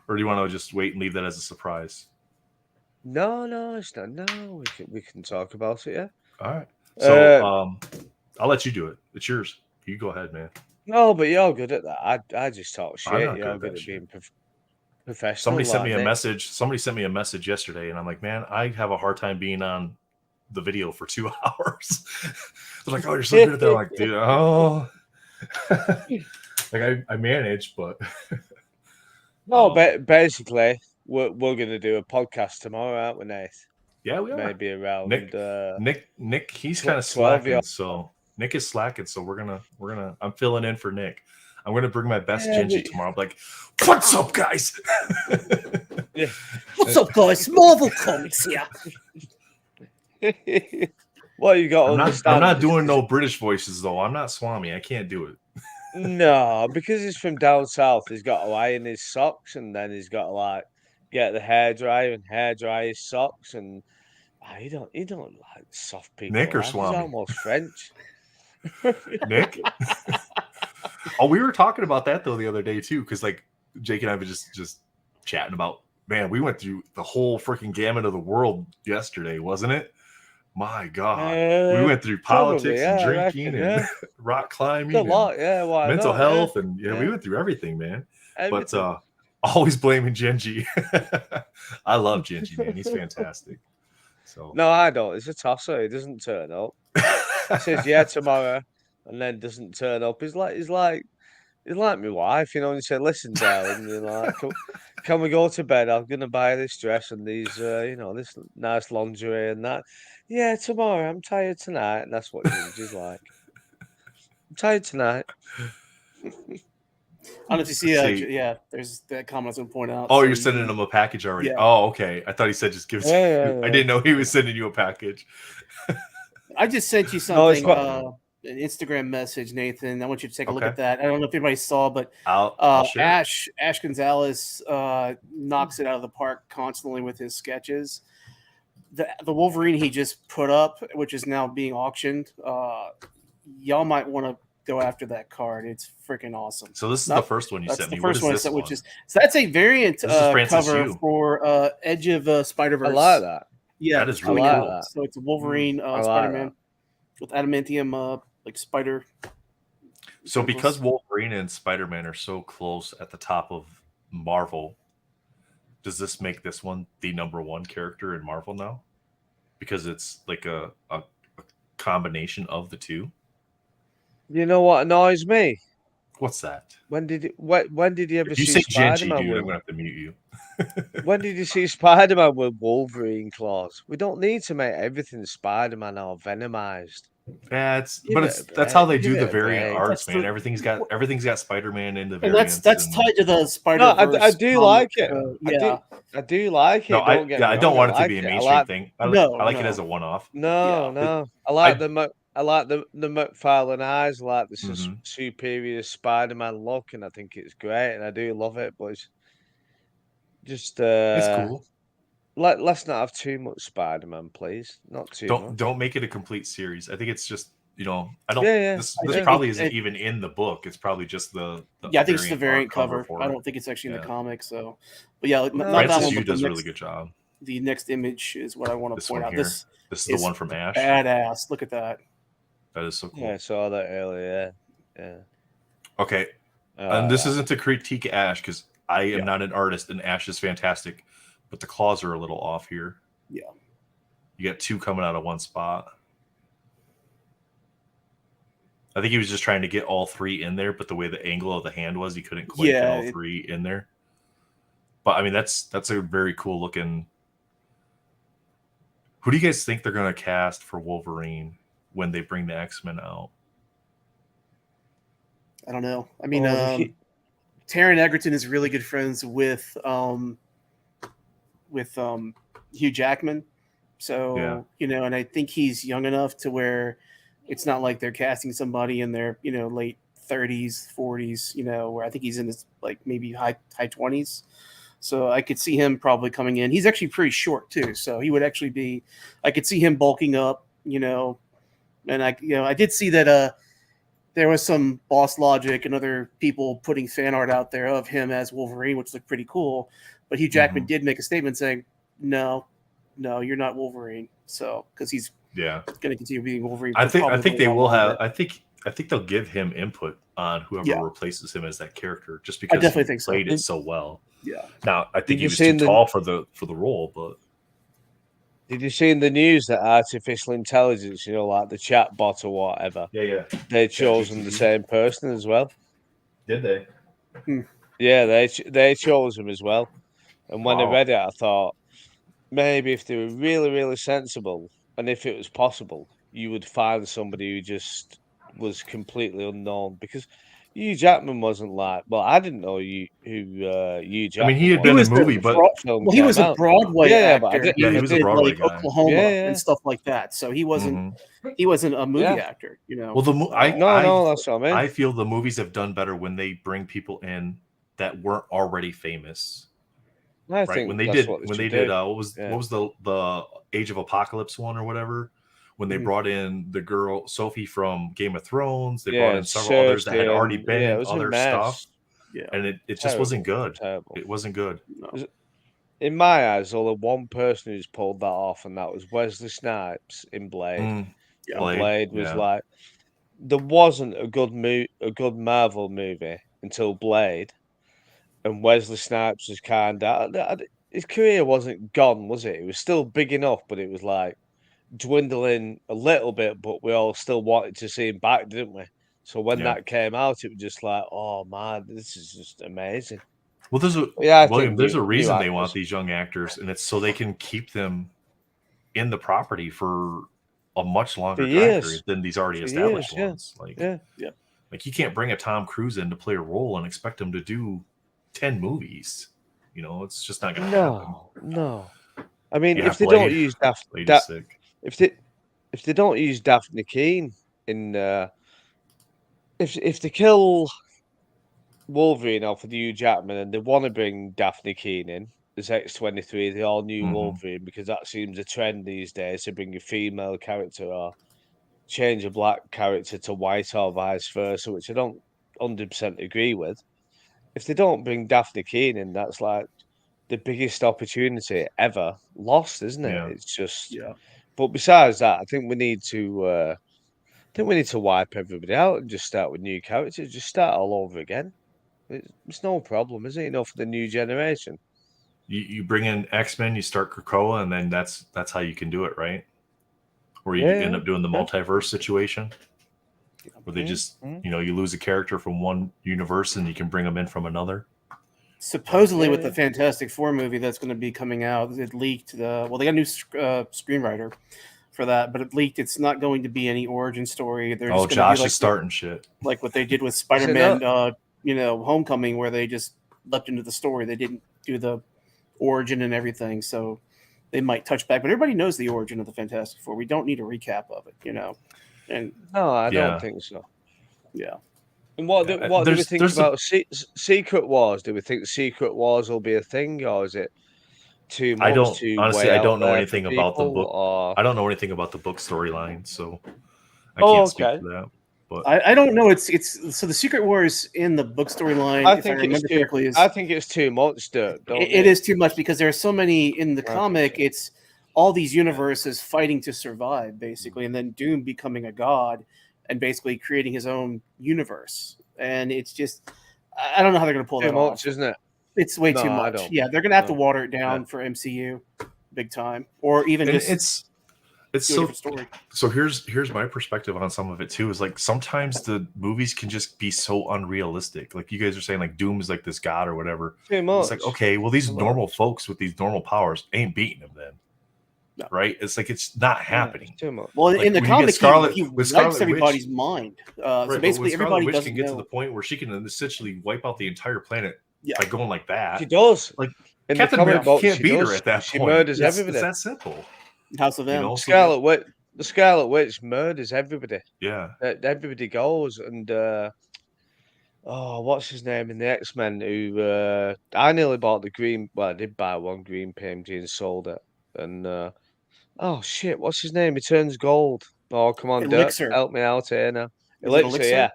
or do you want to just wait and leave that as a surprise? No, it's not. No, we can talk about it. Yeah. All right. So I'll let you do it. It's yours. You go ahead, man. No, but you're good at that. I just talk shit. You're good at being professional. Somebody sent me a message. Somebody sent me a message yesterday, and I'm like, man, I have a hard time being on the video for 2 hours. They're like, oh, you're so good at that. I'm like, dude, Like I manage, but no, but basically, we're going to do a podcast tomorrow, aren't we, Nate? Yeah, we are. Maybe around Nick. He's kind of slacking, so Nick is slacking. So we're gonna. I'm filling in for Nick. I'm gonna bring my best Genji tomorrow. I'm like, what's up, guys? Yeah. What's up, guys? Marvel Comics here. Well, you got. I'm not doing no British voices though. I'm not Swami. I can't do it. No, because he's from down south. He's got to iron his socks, and then he's got to like get the hairdryer and hairdry his socks, and he don't like soft people. Nick or Swami? He's almost French. Nick. Oh, we were talking about that though the other day too, because like Jake and I were just chatting about, man, we went through the whole freaking gamut of the world yesterday, wasn't it? My God, we went through politics and drinking and rock climbing, a lot, mental health, and we went through everything, man. Everything. But always blaming Genji. I love Genji, man. He's fantastic. So no, I don't. It's a tosser. He doesn't turn up. He says yeah tomorrow, and then doesn't turn up. He's like my wife, you know. And he said, "Listen, darling, you're like, can we go to bed? I'm gonna buy this dress and these, this nice lingerie and that. Yeah, tomorrow. I'm tired tonight." And that's what Ginger's like. I'm tired tonight. I don't know if you see, there's that comment I was going to point out. Oh, so you're sending him a package already? Yeah. Oh, okay. I thought he said just give it to you. I didn't know he was sending you a package. I just sent you something, an Instagram message, Nathan. I want you to take a look at that. I don't know if anybody saw, but I'll share Ash Gonzalez knocks it out of the park constantly with his sketches. The Wolverine he just put up, which is now being auctioned, y'all might want to go after that card. It's freaking awesome. So this is the first one you sent me. The first one, which is that's a variant cover for Edge of Spider-Verse. I like that. Yeah, that is really cool. So it's a Wolverine Spider-Man with adamantium like spider. So because Wolverine and Spider-Man are so close at the top of Marvel, does this make this one the #1 character in Marvel now? Because it's like a combination of the two. You know what annoys me? What's that? When did you ever see Spider-Man? Genji, dude, I'm gonna have to mute you. When did you see Spider-Man with Wolverine claws? We don't need to make everything Spider-Man or Venomized. Yeah, that's how they do the variant arts, man. Everything's got Spider-Man in the variants. And that's tied to the Spider-Verse. No, I do like it. I do like it. No, I don't want it to be a mainstream thing. I like it as a one-off. No. I like the McFarlane eyes. I like the superior Spider-Man look, and I think it's great, and I do love it. But it's just it's cool. Let's not have too much Spider-Man, please. Not too much. Don't make it a complete series. I think it's just, I don't. Yeah. This probably isn't even in the book. It's probably just the I think it's the variant cover. I don't think it's actually in the comics. So, but yeah, Francis Yu does a really good job. The next image is what I want to point out. This is the one from Ash. Badass. Look at that. That is so cool. Yeah, I saw that earlier. Yeah. Okay, and this isn't to critique Ash because I am not an artist, and Ash is fantastic. But the claws are a little off here. Yeah. You got two coming out of one spot. I think he was just trying to get all three in there, but the way the angle of the hand was, he couldn't quite get all three in there. But I mean, that's a very cool looking. Who do you guys think they're going to cast for Wolverine when they bring the X-Men out? I don't know. I mean, Taron Egerton is really good friends with Hugh Jackman. So, and I think he's young enough to where it's not like they're casting somebody in their, late 30s, 40s, where I think he's in his maybe high 20s. So I could see him probably coming in. He's actually pretty short too. So he would actually I could see him bulking up, and I did see that there was some Boss Logic and other people putting fan art out there of him as Wolverine, which looked pretty cool. But Hugh Jackman did make a statement saying, no, you're not Wolverine. So, because he's going to continue being Wolverine. I think they will have. I think they'll give him input on whoever replaces him as that character, just because I definitely think played it so well. Yeah. Now I think he was too tall for the role, but Did you see in the news that artificial intelligence, like the chat bot or whatever, they'd chosen the same person as well? Did they? Yeah, they chose him as well. And when I read it, I thought maybe if they were really, really sensible, and if it was possible, you would find somebody who just was completely unknown, because Hugh Jackman wasn't like. Well, I didn't know who Hugh Jackman. I mean, he had been in a movie, but he was a Broadway actor. He was a Broadway guy. Oklahoma and stuff like that. So he wasn't a movie actor. Well, that's what I mean. I feel the movies have done better when they bring people in that weren't already famous. I think when they did what was the Age of Apocalypse one or whatever, when they brought in the girl Sophie from Game of Thrones, they brought in several others that had already been in other stuff, and it just wasn't good. It wasn't good. No. In my eyes, only one person who's pulled that off, and that was Wesley Snipes in Blade. Blade was like, there wasn't a good Marvel movie until Blade. And Wesley Snipes was his career wasn't gone, was it? It was still big enough, but it was like dwindling a little bit, but we all still wanted to see him back, didn't we? So when that came out, it was just like, oh man, this is just amazing. Well, there's a reason they want these young actors, and it's so they can keep them in the property for a much longer time period than these already established ones. Like you can't bring a Tom Cruise in to play a role and expect him to do 10 movies. It's just not going to happen. No. I mean, if they don't use if they don't use Daphne Keane in, if they kill Wolverine off with Hugh Jackman and they want to bring Daphne Keane in as X-23, the all-new Wolverine, because that seems a trend these days to bring a female character or change a black character to white or vice versa, which I don't 100% agree with. If they don't bring Daphne Keane in, that's like the biggest opportunity ever lost, isn't it? It's just But besides that, I think we need to wipe everybody out and just start with new characters. Just start all over again. It's no problem, is it? For the new generation. You bring in X-Men, you start Krakoa, and then that's how you can do it, right? Or you end up doing the multiverse situation. Where they just, you lose a character from one universe and you can bring them in from another. Supposedly, with the Fantastic Four movie that's going to be coming out, it leaked. They got a new screenwriter for that, but it leaked. It's not going to be any origin story. They're just Josh is starting shit like what they did with Spider-Man, Homecoming, where they just leapt into the story. They didn't do the origin and everything, so they might touch back. But everybody knows the origin of the Fantastic Four. We don't need a recap of it, And no, I don't think so. Yeah. And what do we think about Secret Wars? Do we think Secret Wars will be a thing, or is it too much? I don't know anything about the book. Or... I don't know anything about the book storyline, so I can't speak to that. But I don't know. It's so the Secret Wars in the book storyline. I think it's too much. It is too much because there are so many in the comic. It's all these universes fighting to survive, basically, and then Doom becoming a god and basically creating his own universe. And it's just, I don't know how they're going to pull that off. Too much, isn't it? It's way too much. Yeah, they're going to have to water it down for MCU, big time, or even it's so here's my perspective on some of it too. Is like sometimes the movies can just be so unrealistic. Like you guys are saying, like Doom is like this god or whatever. It's like, okay, well these normal folks with these normal powers ain't beating him then. No. Right? It's like it's not happening. Well, like, in the comic, he wipes everybody's mind. So basically, everybody can get to the point where she can essentially wipe out the entire planet by going like that. She does. Like Captain America can't beat her at that point. She murders everybody. It's that simple. House of M. The Scarlet Witch murders everybody. Yeah. Everybody goes and what's his name in the X-Men? Who I nearly bought the green. Well, I did buy one green painting and sold it. And oh shit, what's his name? He turns gold. Oh, come on, Dirk, help me out here now. Elixir,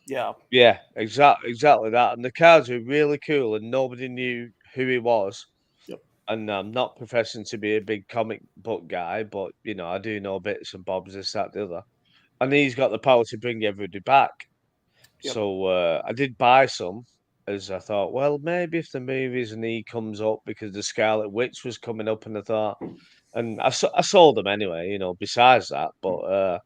yeah, exactly that. And the cards were really cool, and nobody knew who he was. Yep. And I'm not professing to be a big comic book guy, but I do know bits and bobs, this, that, the other. And he's got the power to bring everybody back. Yep. So I did buy some, as I thought, well, maybe if the movies and he comes up because the Scarlet Witch was coming up, and I thought, and I sold them anyway, you know, besides that, but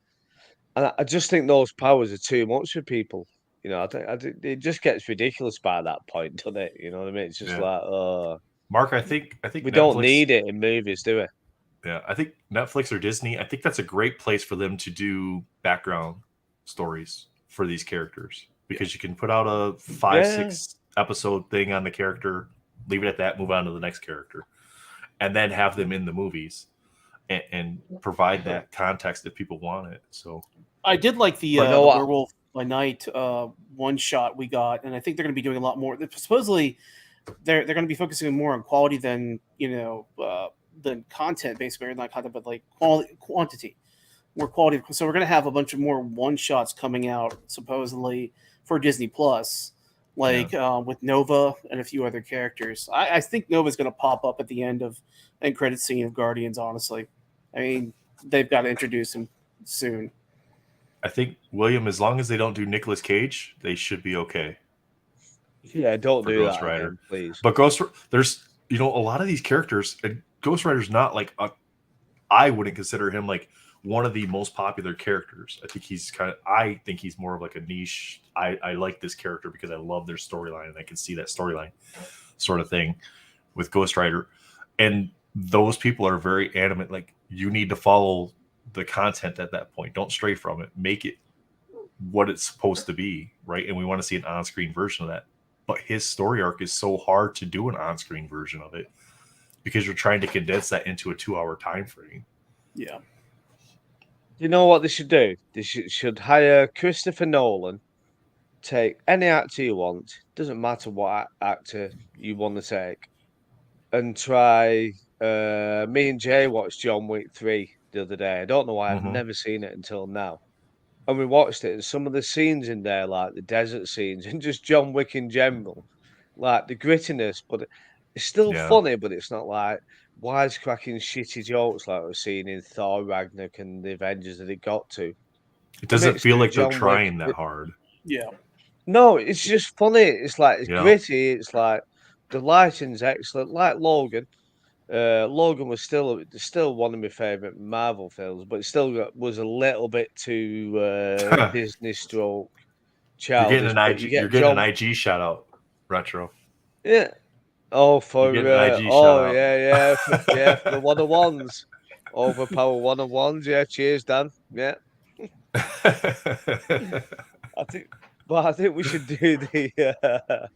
and I just think those powers are too much for people. You know, I think it just gets ridiculous by that point, doesn't it? You know what I mean? It's just like, Mark, I think we Netflix, don't need it in movies, do we? Yeah, I think Netflix or Disney, I think that's a great place for them to do background stories for these characters, because you can put out a 5-6 episode thing on the character, leave it at that, move on to the next character, and then have them in the movies and provide that context if people want it. So I did like the Werewolf by Night one shot we got, and I think they're going to be doing a lot more. Supposedly, they're going to be focusing more on quality than than content, basically, or not content, but like quantity, more quality. So we're going to have a bunch of more one shots coming out supposedly for Disney Plus, with Nova and a few other characters. I think Nova's going to pop up at the end credit scene of Guardians. Honestly, I mean, they've got to introduce him soon. I think, William, as long as they don't do Nicolas Cage, they should be okay. Yeah, don't do Ghost Rider, again, please. But there's a lot of these characters. Ghost Rider's not like I wouldn't consider him like one of the most popular characters. I think he's more of like a niche. I like this character because I love their storyline, and I can see that storyline sort of thing with Ghost Rider. And those people are very adamant, like, you need to follow the content at that point. Don't stray from it. Make it what it's supposed to be, right? And we want to see an on-screen version of that. But his story arc is so hard to do an on-screen version of it because you're trying to condense that into a 2-hour time frame. Yeah. You know what they should do? They should hire Christopher Nolan, take any actor you want, doesn't matter what actor you want to take, and try. Me and Jay watched John Wick 3 the other day. I don't know why I've never seen it until now. And we watched it, and some of the scenes in there, like the desert scenes and just John Wick in general, like the grittiness, but it's still funny, but it's not like wisecracking shitty jokes like we've seen in Thor Ragnarok and the Avengers that it got to. It doesn't feel like they're trying that hard. Yeah. No, it's just funny. It's like it's gritty. It's like the lighting's excellent. Like Logan. Logan was still one of my favorite Marvel films, but it still was a little bit too Disney stroke. You're getting an IG shout out, Retro. Yeah. Oh, for yeah, for the 101s, overpower 101s. Yeah, cheers, Dan. Yeah. I think we should do the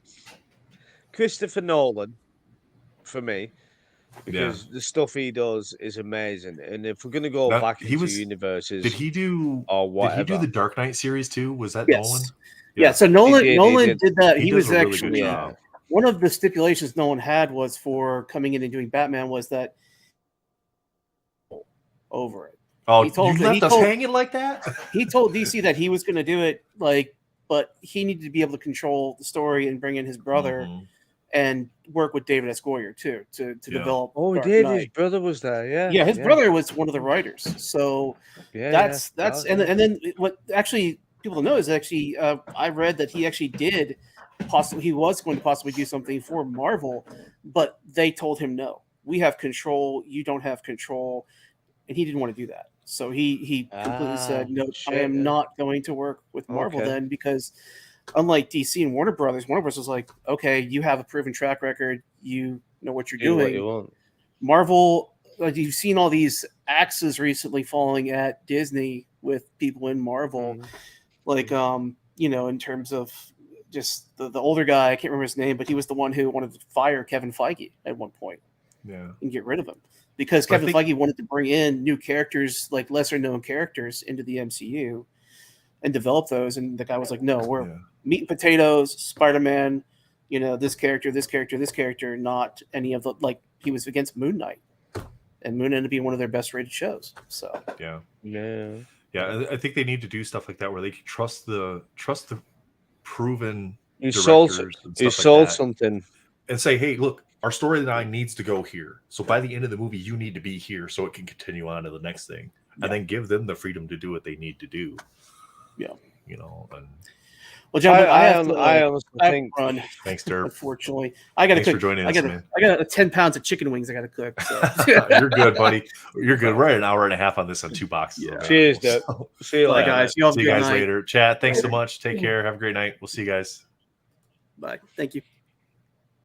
Christopher Nolan for me. Because the stuff he does is amazing, and if we're going to go back into universes, did he do the Dark Knight series too? Was that Nolan? Yeah. So Nolan did that. He was actually one of the stipulations Nolan had was for coming in and doing Batman was that over it. Oh, he left us hanging like that? He told DC that he was going to do it, but he needed to be able to control the story and bring in his brother. And work with David S. Goyer too to develop. Oh, he did. His brother was there. Yeah. Yeah, his brother was one of the writers. So that's and then what actually people don't know is actually I read that he actually he was going to possibly do something for Marvel, but they told him no. We have control. You don't have control, and he didn't want to do that. So he completely said no. I am not going to work with Marvel then because. Unlike DC and Warner Brothers was like, okay, you have a proven track record. You know what you're doing. What you want. Marvel, you've seen all these axes recently falling at Disney with people in Marvel. In terms of just the older guy, I can't remember his name, but he was the one who wanted to fire Kevin Feige at one point. Yeah. And get rid of him. Because Kevin Feige wanted to bring in new characters, like lesser known characters, into the MCU and develop those. And the guy was like, no, we're meat and potatoes, Spider-Man, this character, not any of the, he was against Moon Knight. And Moon ended up being one of their best rated shows. So yeah. I think they need to do stuff like that where they can trust the proven directors. You sold something. And say, hey, look, our storyline needs to go here. So by the end of the movie, you need to be here so it can continue on to the next thing. And then give them the freedom to do what they need to do. Yeah. Well, gentlemen, I honestly think. Run. Thanks, Derp. Unfortunately, I got to cook. For joining us, man. I got 10 pounds of chicken wings I got to cook. So. You're good, buddy. You're good. We're at an hour and a half on this on 2 boxes. Yeah. Cheers, Derp. So, see you later, guys. See you guys later. Chat. Thanks so much. Take care. Have a great night. We'll see you guys. Bye. Thank you.